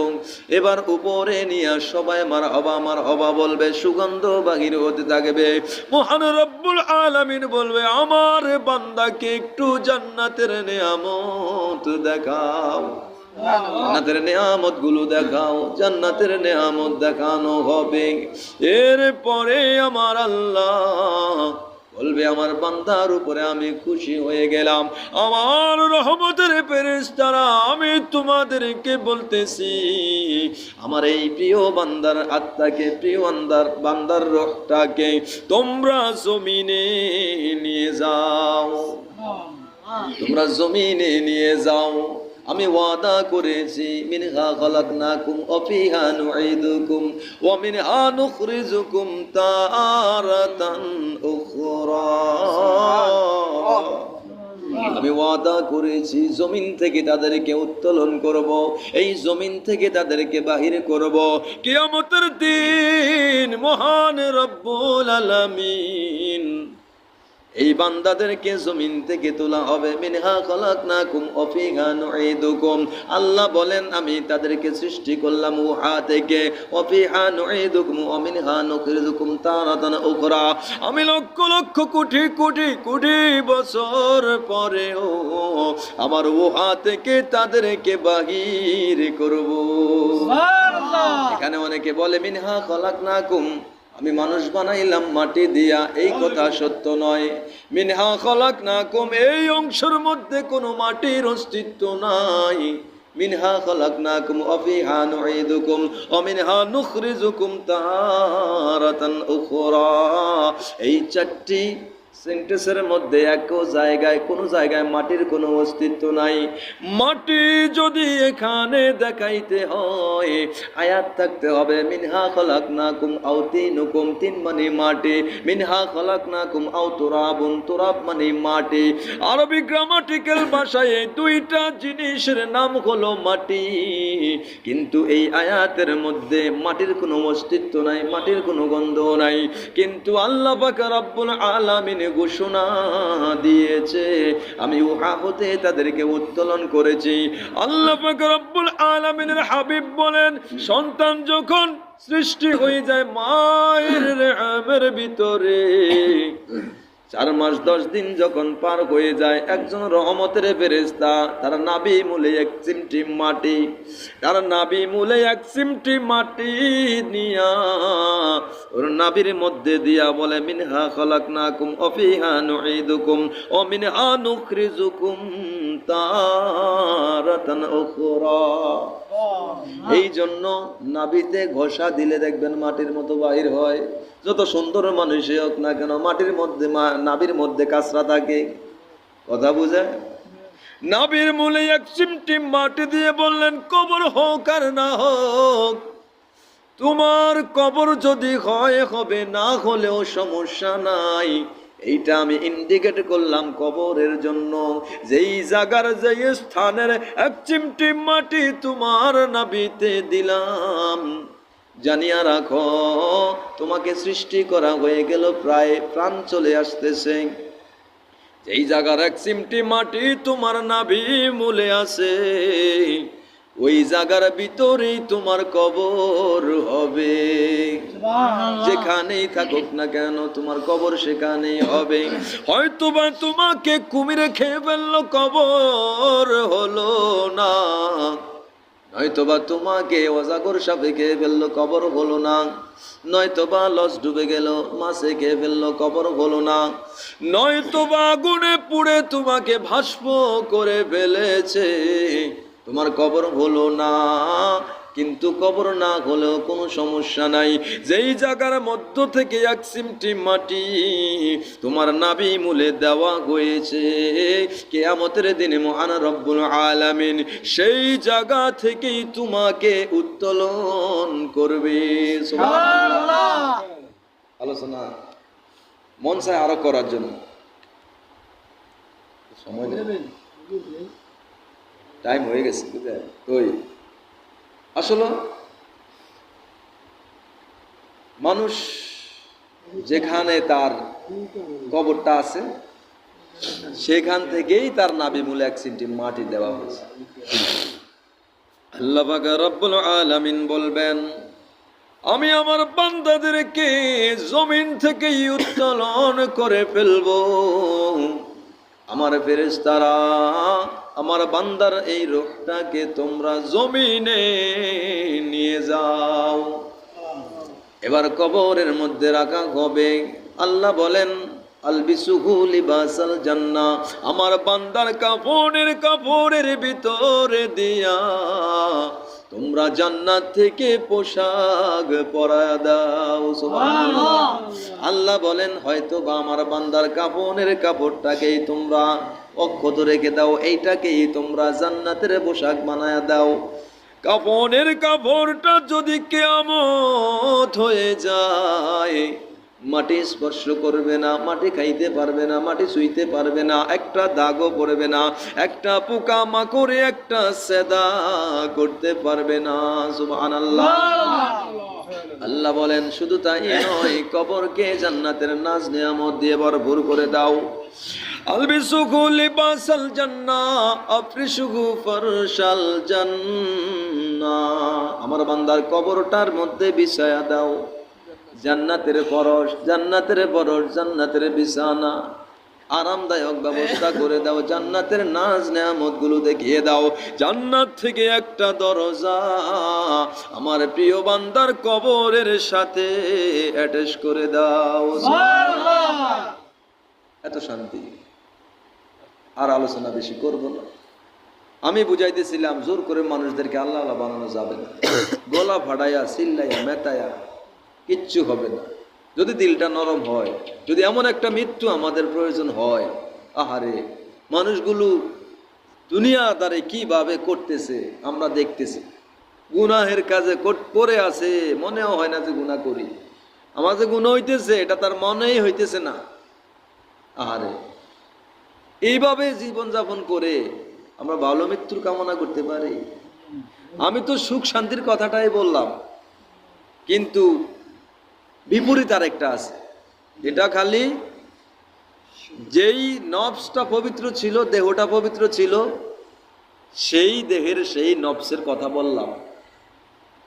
এবার উপরে নিয়ে সবাই মারহাবা বলবে, সুগন্ধ বাহির হতে থাকবে। মহান রব্বুল আলামিন বলবে, আমার বান্দাকে একটু জান্নাতের নেয়ামত দেখাও, জান্নাতের নেয়ামত গুলো দেখাও। জান্নাতের নেয়ামত দেখানো হবে। এরপরে আমার আল্লাহ বলবে, আমার বান্দার উপরে আমি খুশি হয়ে গেলাম। আমার রহমতের ফেরেশতারা, আমি তোমাদেরকে বলতেছি, আমার এই প্রিয় বান্দার আত্মাকে, প্রিয় বান্দার রূহটাকে তোমরা জমিনে নিয়ে যাও, তোমরা জমিনে নিয়ে যাও। আমি ওয়াদা করেছি, মিনহা খালাকনাকুম ওয়া ফিহা নুঈদুকুম ওয়া মিনহা নুখরিজুকুম তারাতান উখরা। আমি ওয়াদা করেছি, জমিন থেকে তাদেরকে উত্তোলন করব, এই জমিন থেকে তাদেরকে বাহির করব। কিয়ামতের দিন মহান রব্বুল আলামিন এই বান্দাদেরকে জমিন থেকে তোলা হবে। মিনহা খালাকনাকুম ওয়া ফিহা নুঈদুকুম, আল্লাহ বলেন আমি তাদেরকে সৃষ্টি করলাম উহা থেকে, ওয়া ফিহা নুঈদুকুম ওয়া মিনহা নুখরিজুকুম তারাতান উখরা। আমি লক্ষ লক্ষ কোটি কোটি কোটি বছর পরেও আমার উহা থেকে তাদেরকে বাহির করব। এখানে অনেকে বলে মিনহা খালাকনাকুম, আমি মানুষ বানাইলাম মাটি দিয়া, এই কথা সত্য নয়। মিনহা খালাকনাকুম, এই অংশের মধ্যে কোনো মাটির অস্তিত্ব নাই। মিনহা খালাকনাকুম ওয়া ফিহা নুঈদুকুম ওয়া মিনহা নুখরিজুকুম তারাতান উখরা। এই চারটি সেন্টেন্সের মধ্যে কোনো জায়গায় মাটির কোনো অস্তিত্ব নাই। মাটি যদি এখানে দেখাইতে হয়, আয়াত থাকতে হবে মিনহা খালাকনাকুম আও তিনুকুম, তিন মানে মাটি, মিনহা খালাকনাকুম আও তুরাবুন, তুরাব মানে মাটি। আরবি গ্রামাটিক্যাল ভাষায় এই দুইটা জিনিসের নাম হলো মাটি, কিন্তু এই আয়াতের মধ্যে মাটির কোনো অস্তিত্ব নাই, মাটির কোনো গন্ধ নাই। কিন্তু আল্লাহ পাক রব্বুল আলামিন ঘোষণা দিয়েছে, আমি উহা হতে তাদেরকে উত্তোলন করেছি। আল্লাহ পাক রব্বুল আলামিনের হাবিব বলেন, সন্তান যখন সৃষ্টি হয়ে যায় মায়ের রেহেমের ভিতরে, 4 মাস 10 দিন যখন পার হয়ে যায়, একজন রহমতের ফেরেশতা তার নাভি মূলে এক চিমটি মাটি, তার নাভি মূলে এক চিমটি মাটি নিয়া ওর নাভির মধ্যে দিয়া বলে, মিনহা খালাকনাকুম ওয়া ফিহা নুঈদুকুম ওয়া মিনহা নুখরিজুকুম তারাতান উখরা। এই জন্য নাভিতে ঘষা দিলে দেখবেন মাটির মতো বাহির হয়। যত সুন্দর মানুষই হোক না কেন, মাটির মধ্যে নাভির মধ্যে কাঁচরা থাকে। কথা বুঝে? নাভির মূলে এক চিমটি মাটি দিয়ে বললেন, কবর হোক আর না হোক, তোমার কবর যদি হয় হবে, না হলেও সমস্যা নাই। এইটা আমি ইন্ডিকেট করলাম কবরের জন্য। যেই জায়গার যেই স্থানের এক চিমটি মাটি তোমার নাভিতে দিলাম, জানিয়া রাখো তোমাকে সৃষ্টি করা হয়ে গেল, প্রায় প্রাণ চলে আসতেছে। যেই জায়গার এক চিমটি মাটি তোমার নাভি মূলে আছে, ওই জায়গার ভিতরেই তোমার কবর হবে। যেখানেই থাকুক না কেন তোমার কবর সেখানেই হবে। হয়তোবা তোমাকে কুমিরে খেয়ে ফেললো, কবর হলো না, নয়তোবা তোমাকে অজাগর সাপে খেয়ে ফেললো, কবর হলো না। নয়তোবা লস ডুবে গেল, মাছে খেয়ে ফেললো, কবর হলো না। নয়তোবা আগুনে পুড়ে তোমাকে ভস্ম করে ফেলেছে, তোমার কবর হলো না। কিন্তু কবর না হলেও কোনো সমস্যা নাই। যেই জায়গার মধ্য থেকে এক চিমটি মাটি তোমার নাভি মূলে দেওয়া হয়েছে, কিয়ামতের দিনে মহান রব্বুল আলামিন সেই জায়গা থেকেই তোমাকে উত্তোলন করবে। সুবহানাল্লাহ। আলোচনা মন চায় আরো করার জন্য, সময় নেই, টাইম হয়ে গেছে। ওই আসলে মানুষ যেখানে তার কবরটা আছে সেখান থেকেই তার নাভি মূলে এক চিমটি মাটি দেওয়া হয়েছে। আল্লাহ পাক রব্বুল আলামিন বলবেন, আমি আমার বান্দাদেরকে জমিন থেকেই উত্তোলন করে ফেলবো। আমার ফেরেশতারা আমার বান্দার এই রূহটাকে তোমরা জমিনে নিয়ে যাও। এবার কবরের মধ্যে রাখা হবে। আল্লাহ বলেন, আলবিসুহু লিবাসাল জান্নাহ, আমার বান্দার কাপড়ের ভিতরে দিয়া তোমরা জান্নাত থেকে পোশাক পরায়া দাও। সুবহানাল্লাহ। আল্লাহ বলেন, হয়তো বা আমার বান্দার কাপড়টাকেই তোমরা অক্ষত রেখে দাও, এইটাকেই তোমরা জান্নাতের পোশাক বানায়া দাও। কাপড়টা যদি কিয়ামত হয়ে যায়, মাটি স্পর্শ করবে না, মাটি খাইতে পারবে না, মাটি ছুঁইতে পারবে না, একটা দাগও পড়বে না, একটা পোকা মাকড়ে একটা সেদা করতে পারবে না। সুবহানাল্লাহ। আল্লাহ বলেন, শুধু তাই নয়, কবরকে জান্নাতের নাজ নিয়ামত দিয়ে ভরপুর করে দাও। আলবিসুহু লিবাসাল জান্নাহ আফরিশুহু ফারশাল জান্নাহ, আমার বান্দার কবরটার মধ্যে বিছায়া দাও জান্নাতের ফরশ, জান্নাতের বিছানা, আরামদায়ক ব্যবস্থা করে দাও, জান্নাতের নাজ নেয়ামতগুলো দেখিয়ে দাও। জান্নাত থেকে একটা দরজা আমার প্রিয় বান্দার কবরের সাথে অ্যাটাচ করে দাও। সুবহানাল্লাহ। এত শান্তি। আর আলোচনা বেশি করব না। আমি বুঝাইতেছিলাম, জোর করে মানুষদেরকে আল্লাহ আল্লাহ বানানো যাবে না। গলা ফাটাইয়া চিল্লাইয়া মেতায়া কিচ্ছু হবে না। যদি দিলটা নরম হয়, যদি এমন একটা মৃত্যু আমাদের প্রয়োজন হয়, আহারে মানুষগুলো দুনিয়াদারে কিভাবে করতেছে আমরা দেখতেছি। গুনাহের কাজে পড়ে আছে, মনেও হয় না যে গুনাহ করি। আমার যে গুনাহ হইতেছে এটা তার মনেই হইতেছে না। আহারে, এইভাবে জীবনযাপন করে আমরা ভালো মৃত্যুর কামনা করতে পারি? আমি তো সুখ শান্তির কথাটাই বললাম, কিন্তু বিপরীত আর একটা আছে। এটা খালি যেই নফসটা পবিত্র ছিল, দেহটা পবিত্র ছিল, সেই দেহের সেই নফসের কথা বললাম।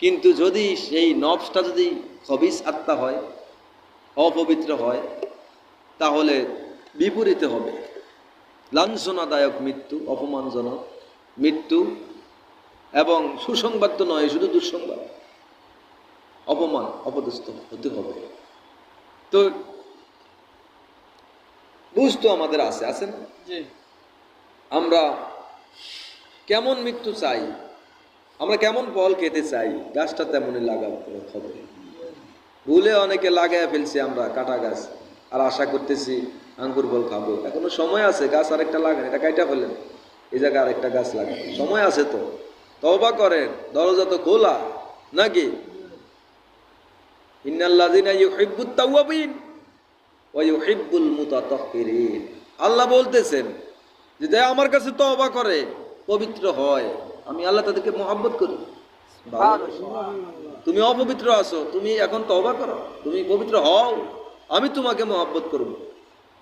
কিন্তু যদি সেই নফসটা যদি খবিস আত্মা হয়, অপবিত্র হয়, তাহলে বিপরীতে হবে। লাঞ্ছনাদায়ক মৃত্যু, অপমানজনক মৃত্যু, এবং সুসংবাদ তো নয়, শুধু দুঃসংবাদ, অপমান অপদস্থ হতে হবে। তো বুঝতো আমাদের আছে না? আমরা কেমন মৃত্যু চাই, আমরা কেমন ফল খেতে চাই, গাছটা তেমনই লাগাতে হবে। ভুলে অনেকে লাগাইয়া ফেলছি আমরা কাটা গাছ, আর আশা করতেছি আঙ্গুর ফল খাবো। এখনো সময় আছে, গাছ আরেকটা লাগান, এটা কাইটা ফেলেন, এই জায়গায় আরেকটা গাছ লাগান, সময় আছে তো। তওবা করেন, দরজা তো খোলা নাকি? ইন্নাল্লাযিনা ইউহিব্বুত তাওয়াবিন ওয়া ইউহিব্বুল মুতাতাহহিরিন। আল্লাহ বলতেছেন যে যারা আমার কাছে তওবা করে, পবিত্র হয়, আমি আল্লাহ তাদেরকে মহব্বত করি। তুমি অপবিত্র আছো, তুমি এখন তওবা করো, তুমি পবিত্র হও, আমি তোমাকে মহব্বত করব।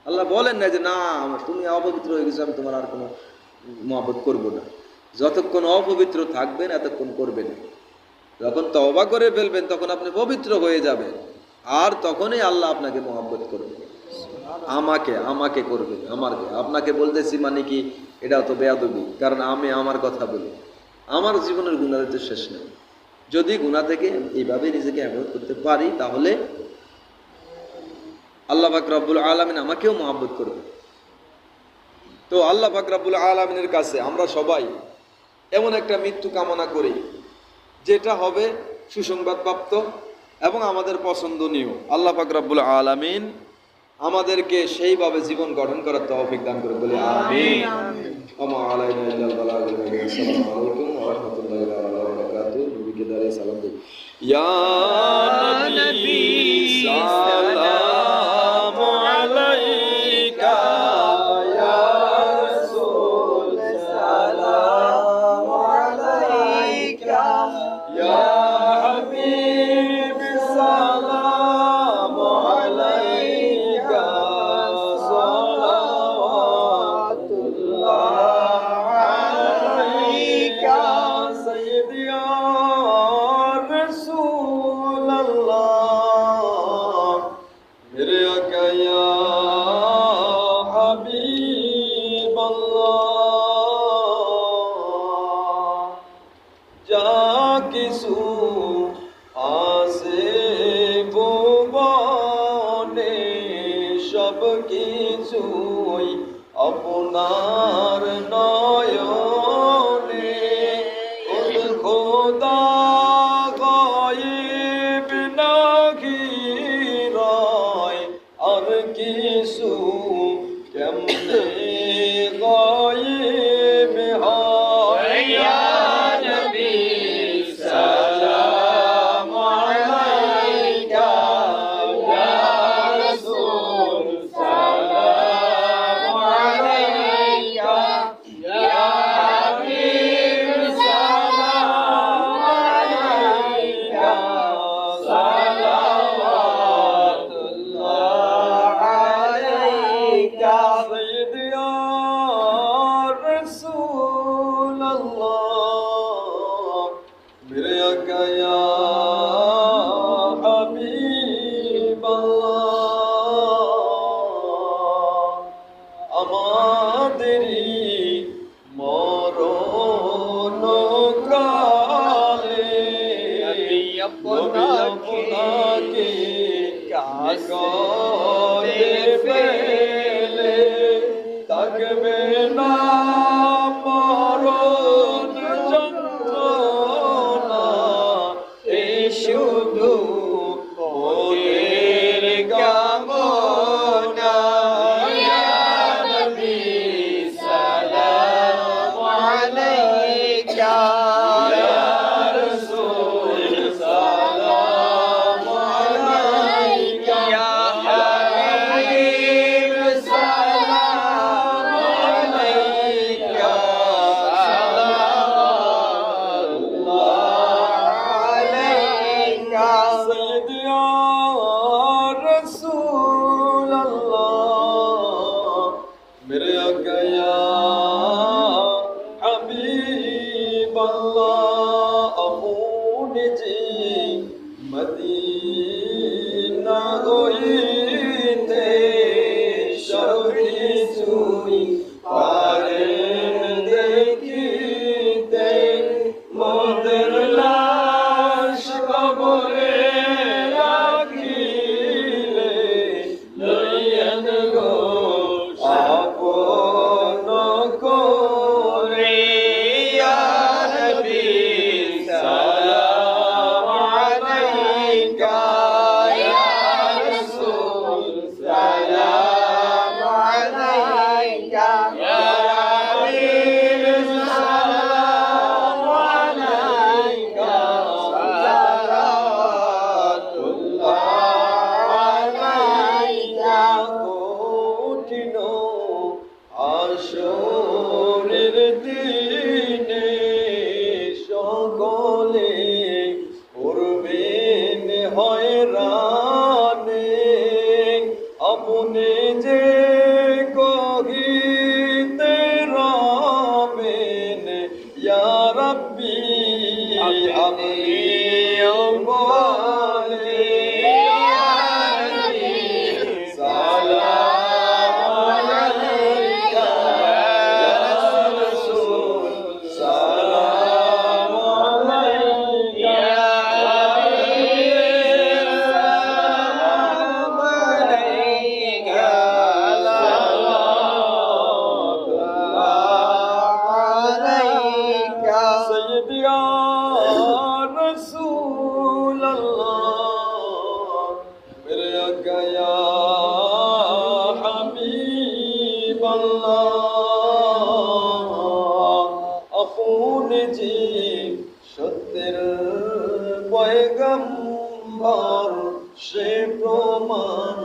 আল্লাহ বলেন না যে না তুমি অপবিত্র হয়ে গেছো, আমি তোমার আর কোনো মহব্বত করব না। যতক্ষণ অপবিত্র থাকবেন এতক্ষণ করবেন। যখন তওবা করে ফেলবেন তখন আপনি পবিত্র হয়ে যাবেন, আর তখনই আল্লাহ আপনাকে মহব্বত করবে। আমাকে করবেন, আপনাকে বলতেছি মানে কি, এটাও তো বেয়াদবি, কারণ আমি আমার কথা বলি। আমার জীবনের গুনাহের তো শেষ নেই। যদি গুনাহ থেকে এইভাবে নিজেকে হেফাজত করতে পারি তাহলে আল্লাহ পাক রব্বুল আলামিন আমাকেও মহব্বত করবে। তো আল্লাহ পাক রব্বুল আলামিনের কাছে আমরা সবাই এমন একটা মৃত্যু কামনা করি যেটা হবে সুসংবাদপ্রাপ্ত এবং আমাদের পছন্দনীয়। আল্লাহ পাক রব্বুল আলামিন আমাদেরকে সেইভাবে জীবন গঠন করার তৌফিক দান করে বলে আমিন। ওমা আলাইনা ইল্লাল বালাগুল মুবিন। আসসালামু আলাইকুম ওয়া রাহমাতুল্লাহি ওয়া বারাকাতুহু। নবীকে দাঁড়িয়ে সালাম দিই। ইয়া নবী সালামু আলাইকা, ইয়া রাসূল সালামু আলাইকা, ইয়া হাবিব সালামু আলাইকা, সালাওয়াতুল্লাহ আলাইকা, সাইয়্যিদি ইয়া রাসূলুল্লাহ, মেরে আকা ইয়া হাবিবাল্লাহ। যা কিছু আছে ভুবনে সব কিছুই আপনার নয়নে। খোদা গায়েব নাকি রয় আর কিছু কেমনে গায়েব হয়। ইয়া নবী সালামু আলাইকা, ইয়া রাসূল সালামু আলাইকা, ইয়া হাবিব সালামু আলাইকা, সালাওয়াতুল্লাহ আলাইকা, সাইয়্যিদি ইয়া রাসূলুল্লাহ, মেরে আকা ইয়া হাবিবাল্লাহ। আমাদেরই মরণ কালে নবী আপনাকে কাছে পেলে থাকবে না মরণ যন্ত্রণা। এই শুধু মনের কামনা। ইয়া নবী সালামু আলাইকা, ইয়া রাসূল সালামু আলাইকা, ইয়া হাবিব সালামু আলাইকা, সালাওয়াতুল্লাহ আলাইকা, সাইয়্যিদি ইয়া রাসূলুল্লাহ, মেরে আকা ইয়া হাবিবাল্লাহ। আপনি যে মদিনা হইতে সব কিছুই পারেন দেখিতে। মোদের লাশ কবরে রাখিলে লইয়েন গো আপন করে। ইয়া নবী সালামু আলাইকা, ইয়া রাসূল সালামু আলাইকা, ইয়া হাবিব সালামু আলাইকা, সালাওয়াতুল্লাহ আলাইকা। কঠিন আসরের দিনে সকলে করবেন হয়রানে। আপনি যে কহিতে রবেন ইয়া রাব্বি আপনি বলে। ইয়া নবী সালামু আলাইকা, ইয়া রাসূল সালামু পয়গম্বর সে প্রমাণ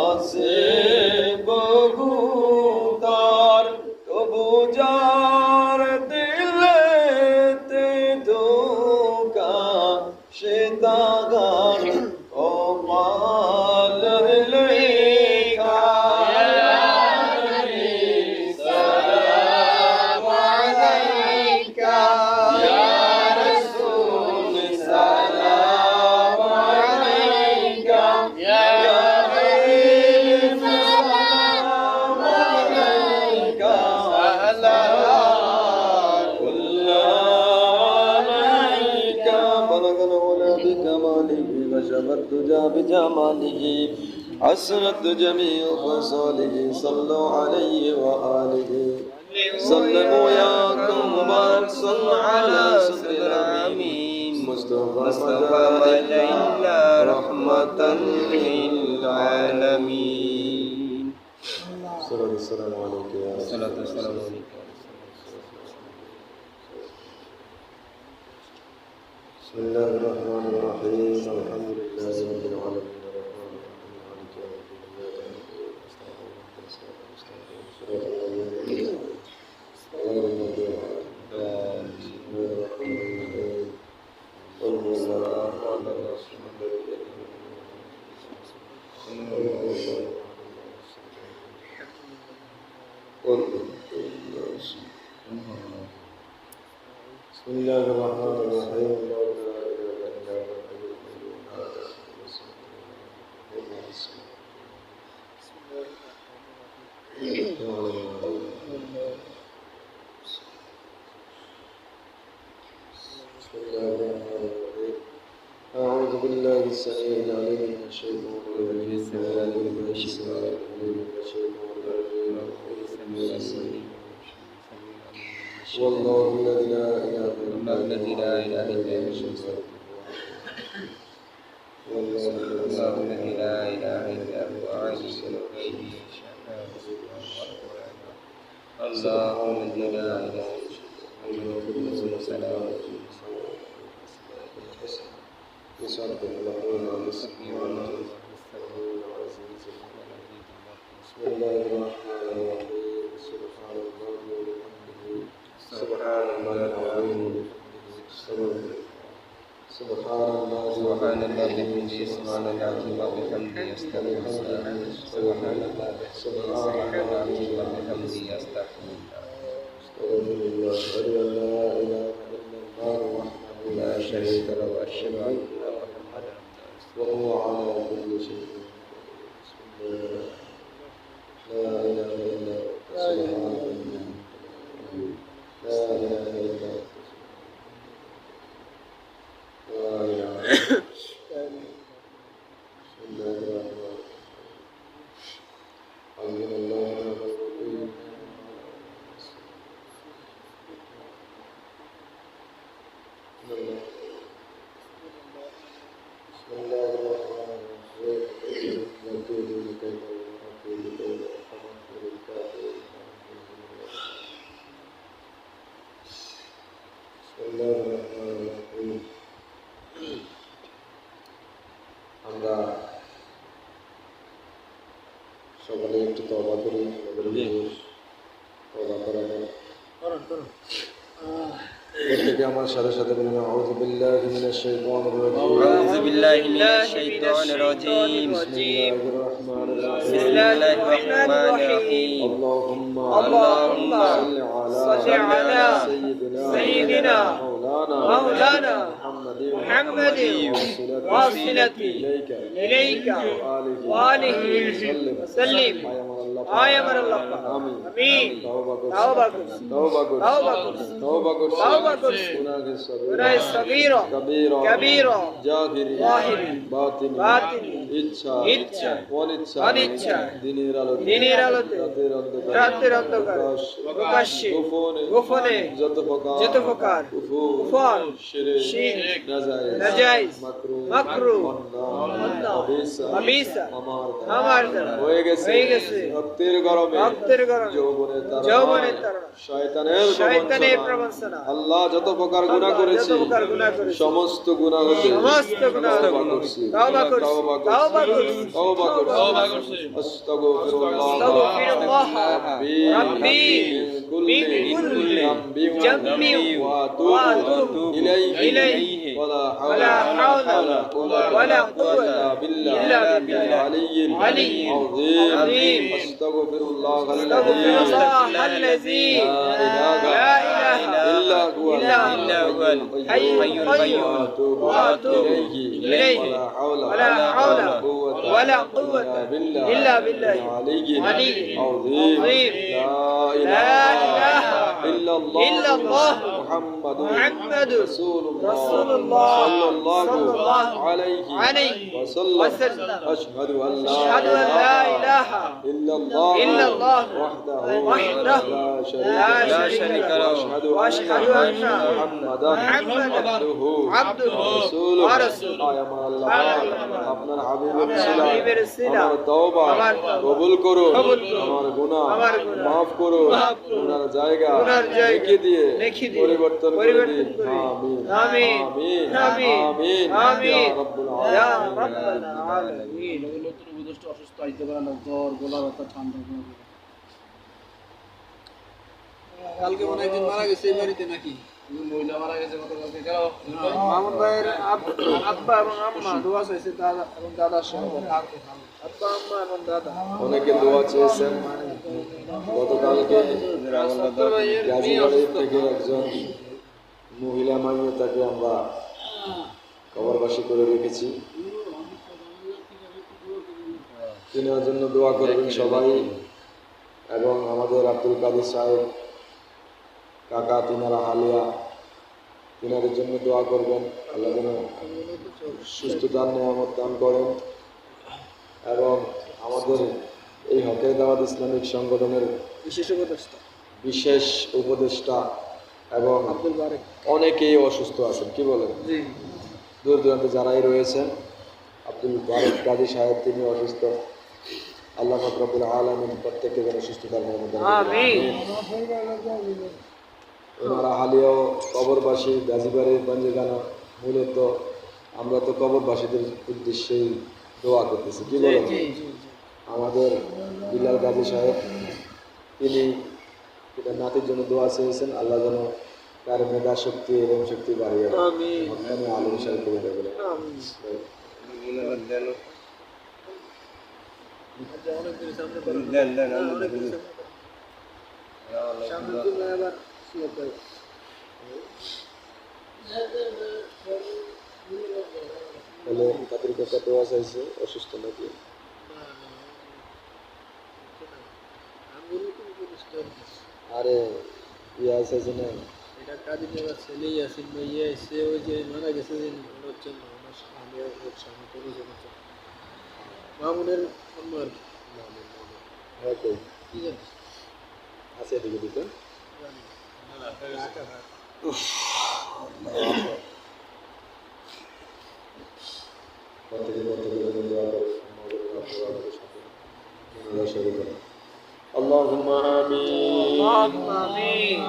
আছে বহু তার তবু যার দিলেতে ধোঁকা সে দাগান ও মাল লেখা সালাম আলাইকা ইয়া রাসূল সালাম আলাইকা ইয়া হাবিব সালাম আলাইকা بجماله حسنت جميع خصاله صلوا عليه وآله سلموا يا مبارك صلوا على صدر الأمين مصطفى مدينة رحمة للعالمين الصلاة والسلام عليك يا رسول الصلاة والسلام عليك بسم الله الرحمن الرحيم الحمد لله رب العالمين الرحمن الرحيم مالك يوم الدين غير المغضوب بسم الله الرحمن الرحيم أعوذ بالله السميع العليم من الشيطان الرجيم والله الذي لا إله إلا هو الذي لا إله إلا هو والله الله الذي لا إله إلا هو عالم الغيب الله الذي لا إله إلا هو السلام يسبح له ما في السماوات بسم الله الرحمن الرحيم سبحان الله وبحمده سبحان الله العظيم سبحان الله سبحان الله بحمده سبحان الله العظيم وبحمده أستغفر الله سبحان الله سبحان العظيم وبحمده أستغفر الله أستغفر الله أشهد أن لا إله إلا الله وحده لا شريك له وأشهد أن محمدا وهو على كل شيء بسم الله لا إله إلا أنت سبحانك إني لا إله إلا أنت لا إله إلا أنت بسم الله الرحمن الرحيم حسبنا الله ونعم الوكيل بسم الله الرحمن الرحيم يكيد بكيد ويكيد بكيد وحمد للكافرين بسم الله الرحمن الرحيم আমরা সকলে একটু তওবা করি আমাদের উপর তওবা করাবেন প্রত্যেকে আমার সাথে সাথে বলুন আউযু বিল্লাহি মিনাশ শাইতানির রাজীম أعوذ بالله من الشيطان الرجيم বিসমিল্লাহির রহমানির بسم রহিম الله الرحمن الرحيم اللهم اللهم صل على سيدنا مولانا محمد واصلة إليك وآله وسلم آية مر الله آمين توبة গুনাহ সগীরা কবীরা জাহির বাতিন ইচ্ছা অনিচ্ছা দিনের আলোতে রাতের অন্ধকার প্রকাশ্যে গোপনে যত প্রকার কুফর, শিরক, শিরক, নাজায়েজ, নাজায়েজ, মাকরুহ, মাকরুহ, অন্যায়, অন্যায়, খবিসা, খবিসা আমার আমার দ্বারা হয়ে গেছে রক্তের গরমে, যৌবনের তাড়নায়, শয়তানের প্রবঞ্চনা। আল্লাহ যত প্রকার গুনাহ করেছি, সমস্ত গুনাহ হতে তওবা করছি, তওবা করছি, আস্তাগফিরুল্লাহ রাব্বি মিন কুল্লি যামবি ওয়া আতুবু ইলাইহি ওয়ালা হাওলা ওয়ালা কুওয়াতা ইল্লা বিল্লাহিল আলিয়্যিল আযীম। আস্তাগফিরুল্লাহ الذي لا إله إلا هو الحي القيوم وأتوب إليه ولا حول ولا قوة إلا بالله العلي العظيم. لا إله إلا الله محمد رسول الله صلى الله عليه وسلم. أشهد أن لا إله إلا الله وحده لا شريك له وأشهد أن محمدا عبده ورسوله. আপনার হাবিবের সিলা আমার তওবা কবুল করুন, আমার গুনাহ মাফ করুন, গুনার জায়গা লিখে দিয়ে পরিবর্তন করে দিন। আমিন আমিন আমিন আমিন ইয়া রাব্বাল আলামিন। অসুস্থ আইতে পারে না, জ্বর, গলা ব্যথা, ঠান্ডা। কালকে মনে হয় একজন মারা গেছে এই বাড়িতে নাকি? মহিলা মারা গেছে গতকালকে। কেন? মামুন ভাইয়ের আব্বা এবং আম্মা দোয়া চাইছে, দাদা এবং দাদার সহ। আব্বা, আম্মা এবং দাদা অনেকে দোয়া চেয়েছেন। গতকালকে গাজীবাড়ি থেকে একজন মহিলা মাইয়ে, তাকে আমরা কবরবাসী করে রেখেছি। তিনার জন্য দোয়া করবেন সবাই, এবং আমাদের আব্দুল কাদের সাহেব কাকা, তিনারা হালিয়া, তিনাদের জন্য দোয়া করবেন। আল্লাহ যেন সুস্থতার নিয়ামত দান করেন, এবং আমাদের এই হকের দাওয়াত ইসলামিক সংগঠনের বিশেষ উপদেষ্টা এবং অনেকেই অসুস্থ আছেন, কি বলেন, দূর দূরান্তে যারাই রয়েছেন। আব্দুল বারেক কাজী সাহেব, তিনি অসুস্থ। আল্লাহ পাক রব্বুল আলামিন প্রত্যেককে যেন সুস্থতার নিয়ামত দান করেন। ওনারা হালিয়াও কবরবাসী, গাজীবাড়ির বঞ্জেগানা। মূলত আমরা তো কবরবাসীদের উদ্দেশ্যেই দোয়া করতেছি, কি বলেন। আমাদের বিলাল গাজী সাহেব, তিনি নাতির জন্য দোয়া চেয়েছেন। আল্লাহ যেন তার মেধা শক্তি এবং শক্তি বাড়িয়ে আলম সাহেব করে দেবেন। হ্যালো, তাদের কাছে দোয়া চাইছে, অসুস্থ নাকি? আরে ইয়া চাইছে না, এটা কাজী নেওয়ার ছেলেই আছে, মেয়ে এসে ওই যে মারা গেছে ওনার জন্য, ওনার স্বামী স্বামী করে জন্য মামুনের আমার হ্যাঁ কই কি জানিস আছে এদিকে দিতে। اللهم آمين.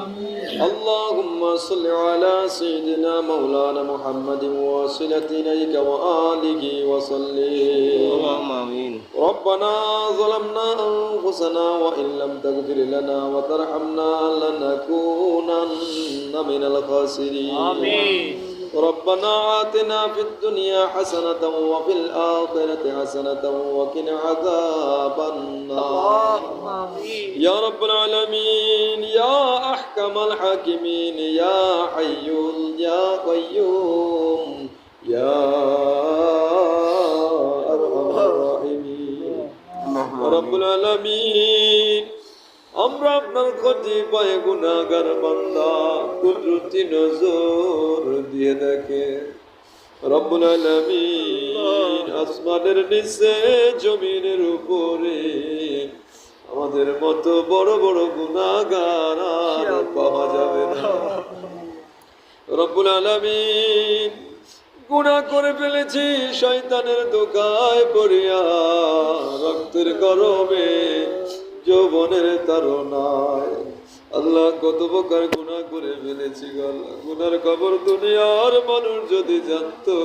اللهم صل على سيدنا مولانا محمد وصلة إليك وآله وسلم. آمين. ربنا ظلمنا أنفسنا وإن لم تغفر لنا وترحمنا لنكونن من الخاسرين. آمين. ربنا آتنا في الدنيا حسنة وفي الآخرة حسنة وقنا عذاب النار. يا رب العالمين، يا أحكم الحاكمين، يا حي يا قيوم، يا أرحم الراحمين. رب العالمين، আমরা আপনার কতিপয় গুনাহগার বান্দা, কুদরতি নজর দিয়ে দেখে রব্বুল আলামিন, আসমানের নিচে জমিনের উপরে আমাদের মতো বড় বড় গুনাহগার আর পাওয়া যাবে না। রব্বুল আলামিন গুনাহ করে ফেলেছি শয়তানের ধোঁকায় পড়িয়া, রক্তের গরমে যৌবনের তাড়নায়। আল্লাহ কত প্রকার গুনাহ করে ফেলেছি গো আল্লাহ, গুনার খবর দুনিয়ার মানুষ যদি জানতো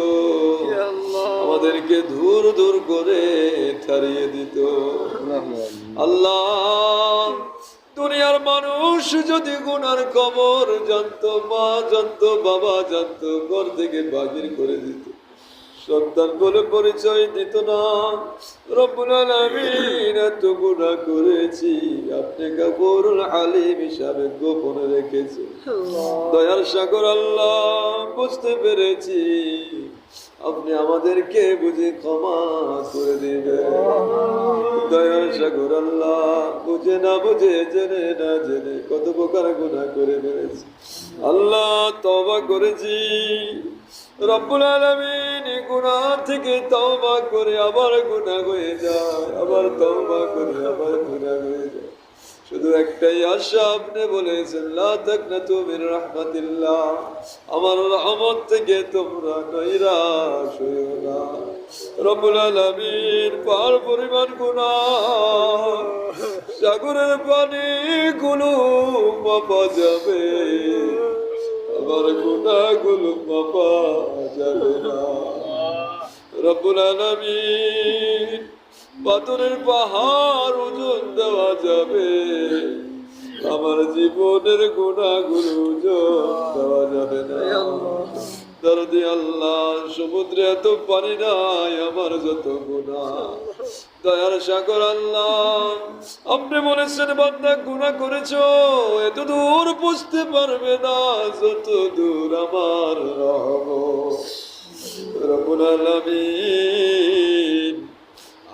আমাদেরকে দূর দূর করে ছাড়িয়ে দিত। আল্লাহ দুনিয়ার মানুষ যদি গুনার খবর জানতো, মা জানতো, বাবা জানতো, ঘর থেকে বাহির করে দিত, সন্তান বলে পরিচয় দিত না। রব্বুল আলামিন এত গুনাহ করেছি, আপনি গফুরুল আলিম হিসাবে গোপনে রেখেছি। দয়ার সাগর আল্লাহ বুঝতে পেরেছি আপনি আমাদেরকে বুঝে ক্ষমা করে দিবেন। দয়ার সাগর আল্লাহ বুঝে না বুঝে, জেনে না জেনে কত প্রকার গুনাহ করে ফেলেছি। আল্লাহ তওবা করেছি। রব্বুল আলামিন গুনাহ থেকে তওবা করে আবার গুনাহ হয়ে যায়, আবার তওবা করে আবার গুনাহ হয়ে যায়। শুধু একটাই আশা, আপনি বলেছেন লা তাকনাতু মির রাহমাতিল্লাহ, আমার রহমত থেকে তোমরা নৈরাশ হইও না। রব্বুল আলামিন পার পরিমাণ গুনাহ, সাগরের পানি গুলো মাপা যাবে, আমার গুনাহগুলো মাপা যাবে না। রব্বুল আলামিন পাথরের পাহাড় ওজন দেওয়া যাবে, আমার জীবনের গুনাহগুলো ওজন দেওয়া যাবে না। দরদি আল্লাহ সমুদ্রে এত পানি নাই আমার যত গুনাহ। দয়ার সাগর আল্লাহ আপনি বলেছেন বান্দা গুনাহ করেছো এত দূর বুঝতে পারবে না যত দূর আমার রহমত। রব্বুল আলামিন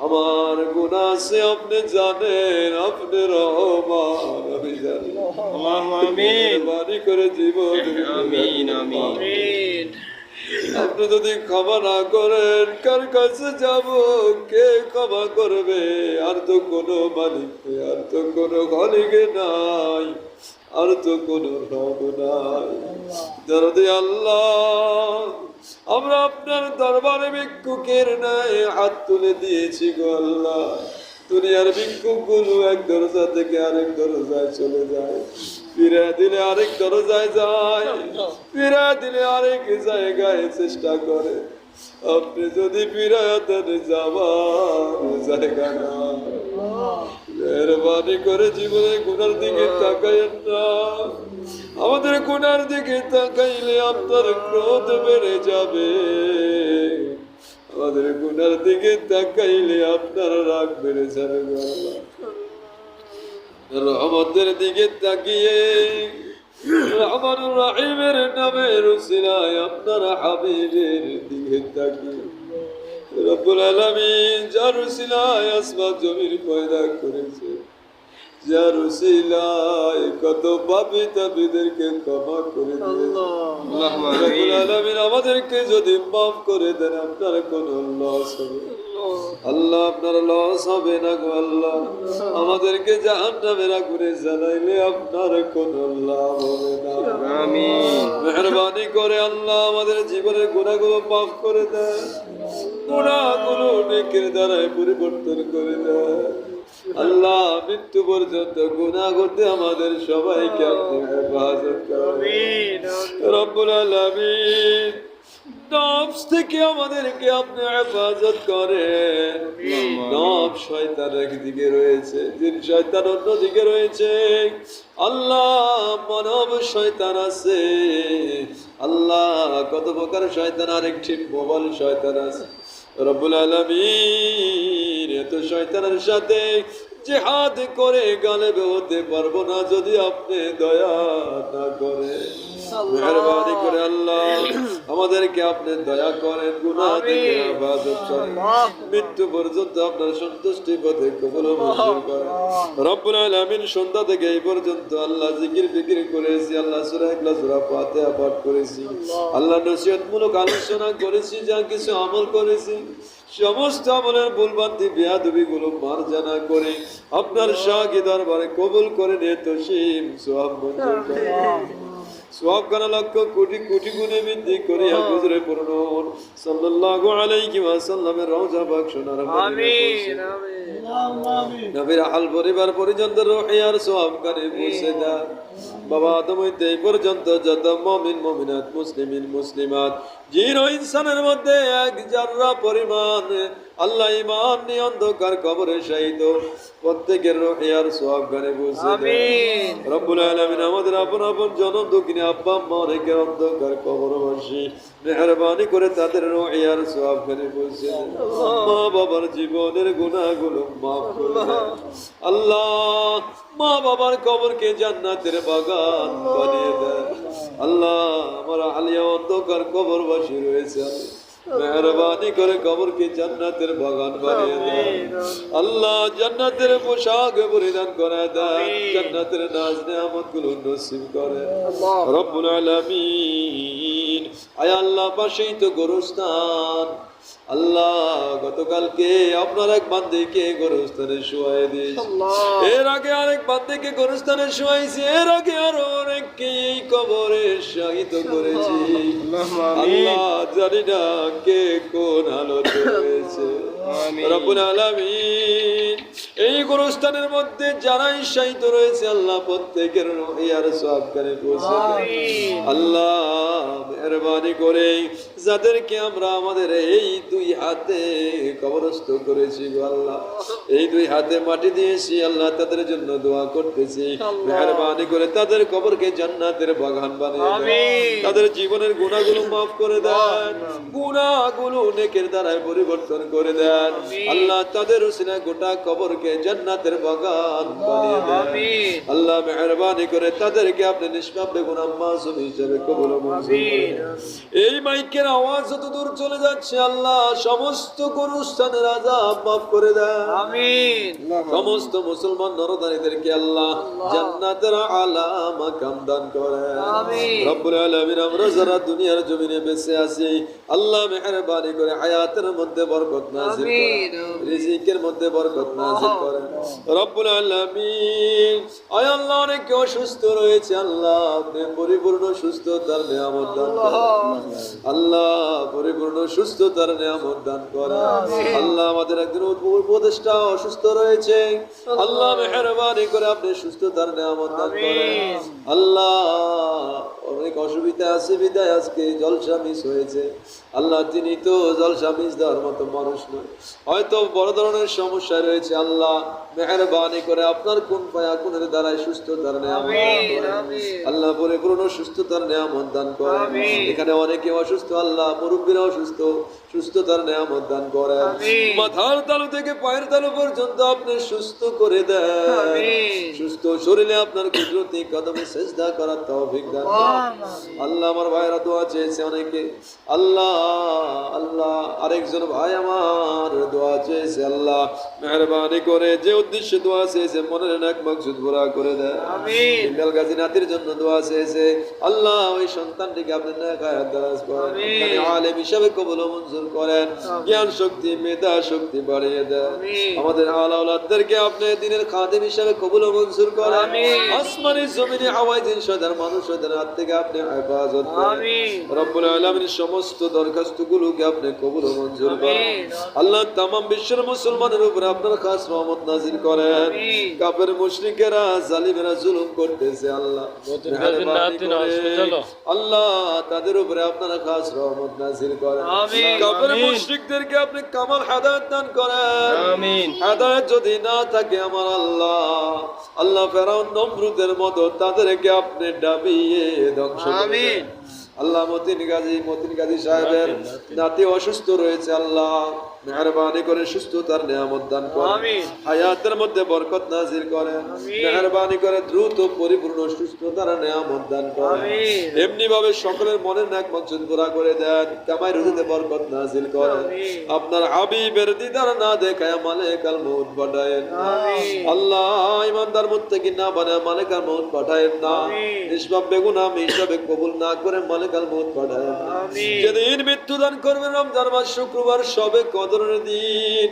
আমার গুনাহ আছে আপনি জানেন, আপনি রহমান আমি জানি। আল্লাহুম্মা আমিন। বাড়ি করে জীবন আমিন আমিন। আপনি যদি ক্ষমা না করেন কার কাছে যাব, কে ক্ষমা করবে? আর তো কোনো মালিক নেই, আর তো কোনো খলিক নাই, আর তো কোনো রব নাই। দরদে আল্লাহ আমরা আপনার দরবারে ভিক্ষুকের ন্যায় হাত তুলে দিয়েছি গো আল্লাহ। দুনিয়ার ভিক্ষুকগুলো এক দরজা থেকে আরেক দরজায় চলে যায়, ফিরে দিলে আরেক দরজায় যায়, ফিরে দিলে আরেক জায়গায় চেষ্টা করে। আপনি যদি ফিরায় দেন যাবার জায়গা না, মেহরবানি করে জীবনে গুনার দিকে তাকাইয়েন না। আমাদের গুনার দিকে তাকাইলে আপনার ক্রোধ বেড়ে যাবে, আমাদের গুনার দিকে তাকাইলে আপনার রাগ বেড়ে যাবে। রহমতের দিকে তাকিয়ে রহমান রাহিমের নামের উসিলায় আপনার হাবিবের দিকে তাকিয়ে রব্বুল আলামিন যার উসিলায় আসমান জমিন পয়দা করেছে, যার উসিলায় কত পাপী তাপীদেরকে ক্ষমা করে দিয়েছে। রব্বুল আলামিন আমাদেরকে যদি মাফ করে দেন আপনার কোনো লস হবে আল্লাহ, আপনার লস হবে না গো আল্লাহ। আমাদেরকে জাহান্নামের আগুনে জ্বালাইলে আপনার কোনো লাভ হবে না। আমিন। মেহরবানি করে আল্লাহ আমাদের জীবনের গুনাহগুলো মাফ করে দেন, গুনাহগুলো নেকির দ্বারাই পরিবর্তন করে দেন। আল্লাহ মৃত্যু পর্যন্ত গুনাহ করতে আমাদের সবাইকে আপনি হেফাজত করেন। রব্বুল আলামিন নফস থেকে আমাদেরকে আপনি হেফাজত করেন। নফস শয়তান একদিকে রয়েছে, জিন শয়তান অন্যদিকে রয়েছে। আল্লাহ মানব শয়তান আছে, আল্লাহ কত প্রকার শয়তান, আরেকটি প্রবল শয়তান আছে। রব্বুল আলামিন এত শয়তানের সাথে জিহাদ করে গালেব হতে পারবো না যদি আপনি দয়া না করেন। মেহরবানি করে আল্লাহ আমাদেরকে আপনি দয়া করেন, গুনাহ থেকে হেফাজত করেন, মৃত্যু পর্যন্ত আপনার সন্তুষ্টি পথে কবুল মঞ্জুর করেন। রব্বুল আলামিন সন্ধ্যা থেকে এই পর্যন্ত আল্লাহ জিকির ফিকির করেছি, আল্লাহ সূরা ইখলাস সূরা ফাতিহা পাঠ করেছি, আল্লাহ নসিহতমূলক আলোচনা করেছি, যা কিছু আমল করেছি সমস্ত আমলের ভুলভ্রান্তি বেয়াদবি গুলো মার্জনা করে আপনার শাহী দরবারে কবুল করে নিয়ে তসিম সওয়াব মঞ্জুর করেন। সওয়াব গানা লক্ষ কোটি কোটি গুণে বৃদ্ধি করিয়া হুজুরে পূর্ণ সাল্লাল্লাহু আলাইহি ওয়াসাল্লামের রওজা পাক সোনার আমিন আমিন নবীর আল পরিবার পরিজনদের রুহিয়ার সওয়াব গানে পৌঁছে দাও বাবা আদম হইতে এই পর্যন্ত যত মুমিন মুমিনাত মুসলিমিন মুসলিমাত জিন ও ইনসানের মধ্যে এক জাররা পরিমাণ আল্লাহ ঈমান নিয়ে অন্ধকার কবরে শাহিদ প্রত্যেকের রুহিয়ার সওয়াব গানে পৌঁছে দাও আমিন রব্বুল আলামিন আমাদের আপন আপন জনম দুঃখিনী আব্বা আম্মা অনেকের অন্ধকার কবরবাসী মেহরবানি করে তাদের রুহিয়ার সওয়াব গানে পৌঁছে দাও মা বাবার জীবনের গুনাহগুলো মাফ করে দাও আল্লাহ মা বাবার কবরকে জান্নাতের বাগান বানিয়ে দেয় আল্লাহ আমার আলিয়া অন্ধকার কবরবাসী রয়েছে মেহরবানি করে কবরকে জান্নাতের বাগান বানিয়ে দেয় আল্লাহ জান্নাতের পোশাক পরিধান করে দেয় জান্নাতের নাজ নেয়ামত গুলো নসিব করে রব্বুল আলামিন আয় আল্লাহ পাশেই তো গোরস্থান আল্লাহ গতকালকে আপনার এক বান্দিকে গোরস্থানে শুয়াই দিয়েছে এর আগে আরেক বান্দিকে গোরস্থানে শুয়াইছি এর আগে আরো অনেককে এই কবরে শাহিদ করেছি আল্লাহ জানি না কে কোন হালতে রয়েছে রব্বুল আলামিন এই গোরস্থানের মধ্যে যারাই শাহিদ রয়েছে আল্লাহ প্রত্যেকের রুহিয়ার সওয়াব করে পৌঁছে দাও আল্লাহ মেহরবানি করে যাদেরকে আমরা আমাদের এই দুই হাতে কবরস্থ করেছি গো আল্লাহ এই দুই হাতে মাটি দিয়েছি আল্লাহ তাদের জন্য দোয়া করতেছি মেহরবানি করে তাদের কবরকে জান্নাতের বাগান বানিয়ে দাও তাদের জীবনের গুনাহগুলো maaf করে দেন গুনাহগুলো নেকের দ্বারা পরিবর্তন করে দেন আল্লাহ তাদের উসিলা গোটা কবরকে জান্নাতের বাগান বানিয়ে দেন আল্লাহ মেহরবানি করে তাদেরকে আপনি নিষ্পাপ গুনাহ মাসুম হিসেবে কবুল ও মঞ্জুর করেন এই মাইকের আওয়াজ যত দূর চলে যাচ্ছে আল্লাহ সমস্ত গোরস্থানের আযাব maaf করে দেন আমিন সমস্ত মুসলমান নরনারীদেরকে আল্লাহ জান্নাতের আলা মাকাম দান করেন আমিন রব্বুল আলামিন আমরা যারা দুনিয়ার জমিনে বেঁচে আছি আল্লাহ মেহেরবানি করে হায়াতের মধ্যে বরকত নাযিল করেন রিজিকের মধ্যে বরকত নাযিল করেন রব্বুল আলামিন আয় আল্লাহ অনেক অসুস্থ রয়েছে আল্লাহ আপনি পরিপূর্ণ সুস্থতার নিয়ামত দান করেন আল্লাহ পরিপূর্ণ সুস্থতার নিয়ামত দান করেন আল্লাহ আমাদের একজন উপদেষ্টা অসুস্থ রয়েছে আল্লাহ মেহেরবানি করে আপনি সুস্থতার নিয়ামত দান করেন আল্লাহ অনেক অসুবিধা আছে বিদায় আজকে জলসা মিস হয়েছে আল্লাহ তিনি তো জলসা মিস দেওয়ার মতো মানুষ নয় হয়তো বড় ধরনের সমস্যা রয়েছে আল্লাহ মেহেরবানি করে আপনার কোন পায়া কোনের দ্বারাই সুস্থতার নিয়ামত আল্লাহ পরিপূর্ণ সুস্থতার নিয়ামত দান করেন এখানে অনেকে অসুস্থ আল্লাহ মুরব্বীরা অসুস্থ সুস্থতার নিয়ামত দান করেন মাথার তালু থেকে পায়ের তালু পর্যন্ত আপনি সুস্থ করে দেন সুস্থ শরীরে আপনার কুদরতি কদমে সিজদা করার তৌফিক দান করেন আল্লাহ আমার ভাইরা দোয়া চেয়েছে অনেকে আল্লাহ আল্লাহ আরেকজন ভাই আমার দোয়া চেয়েছে আল্লাহ মেহেরবানি করে যে উদ্দেশ্যে দোয়া চেয়েছে মনের নেক মাকসুদ পুরা করে দেন আমিন ইন্দাল গাজী নাতির জন্য দোয়া চেয়েছে আল্লাহ ওই সন্তানটিকে আপনি নেক হায়াত দারাজ করেন আপনি আলেম হিসেবে কবুল ও মঞ্জুর করেন জ্ঞান শক্তি মেধা শক্তি বাড়িয়ে দেন আমাদের আলা আওলাদদেরকে আপনি দ্বীনের খাদেম হিসেবে কবুল ও মঞ্জুর করেন আসমানি জমিনে হাওয়াইজিন শয়তান মানুষ শয়তানের হাত থেকে আপনি হেফাজত করেন রব্বুল আলামিন সমস্ত দরখাস্তগুলোকে আপনি কবুল ও মঞ্জুর করেন আল্লাহ तमाम বিশ্বের মুসলমানের উপরে আপনার খাস রহমত নাযিল করেন কাফের মুশরিকেরা জালিমেরা জুলুম করতেছে আল্লাহ আল্লাহ তাদের উপরে আপনার খাস রহমত নাযিল করেন কাফের মুশরিকদেরকে আপনি কামাল হেদায়েত দান করেন আমিন হেদায়েত যদি না থাকে আমার আল্লাহ আল্লাহ ফেরাউন নমরুদের মতো তাদেরকে আপনি ডাবিয়ে ধ্বংস করেন আমিন আল্লাহ মতিন গাজী সাহেবের নাতি অসুস্থ রয়েছে আল্লাহ মেহেরবানি করে সুস্থতার নিয়ামত দান করেন হায়াতের মধ্যে বরকত নাযিল করেন মেহেরবানি করে দ্রুত পরিপূর্ণ সুস্থতার নিয়ামত দান করেন এমনি ভাবে সকলের মনের নেক মাকসুদ পুরা করে দেন কামাই রুজিতে বরকত নাযিল করেন আপনার হাবিবের দিদার না দেখায় মালিকাল মউত পাঠায়েন আল্লাহ ইমানদার মুত্তাকিন না বানায় মালিকাল মউত পাঠায়েন না নিষ্পাপ বেগুনাহ হিসাবে কবুল না করে মালিকাল মউত পাঠায়েন যেদিন মৃত্যু দান করবেন রমজান মাস শুক্রবার সবে কদরের দিন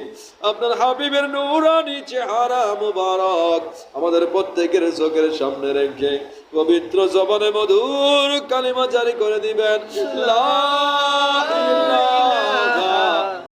আপনার হাবিবের নূরানি চেহারা মুবারক আমাদের প্রত্যেকের চোখের সামনে রেখে পবিত্র জবানে মধুর কালিমা জারি করে দিবেন লা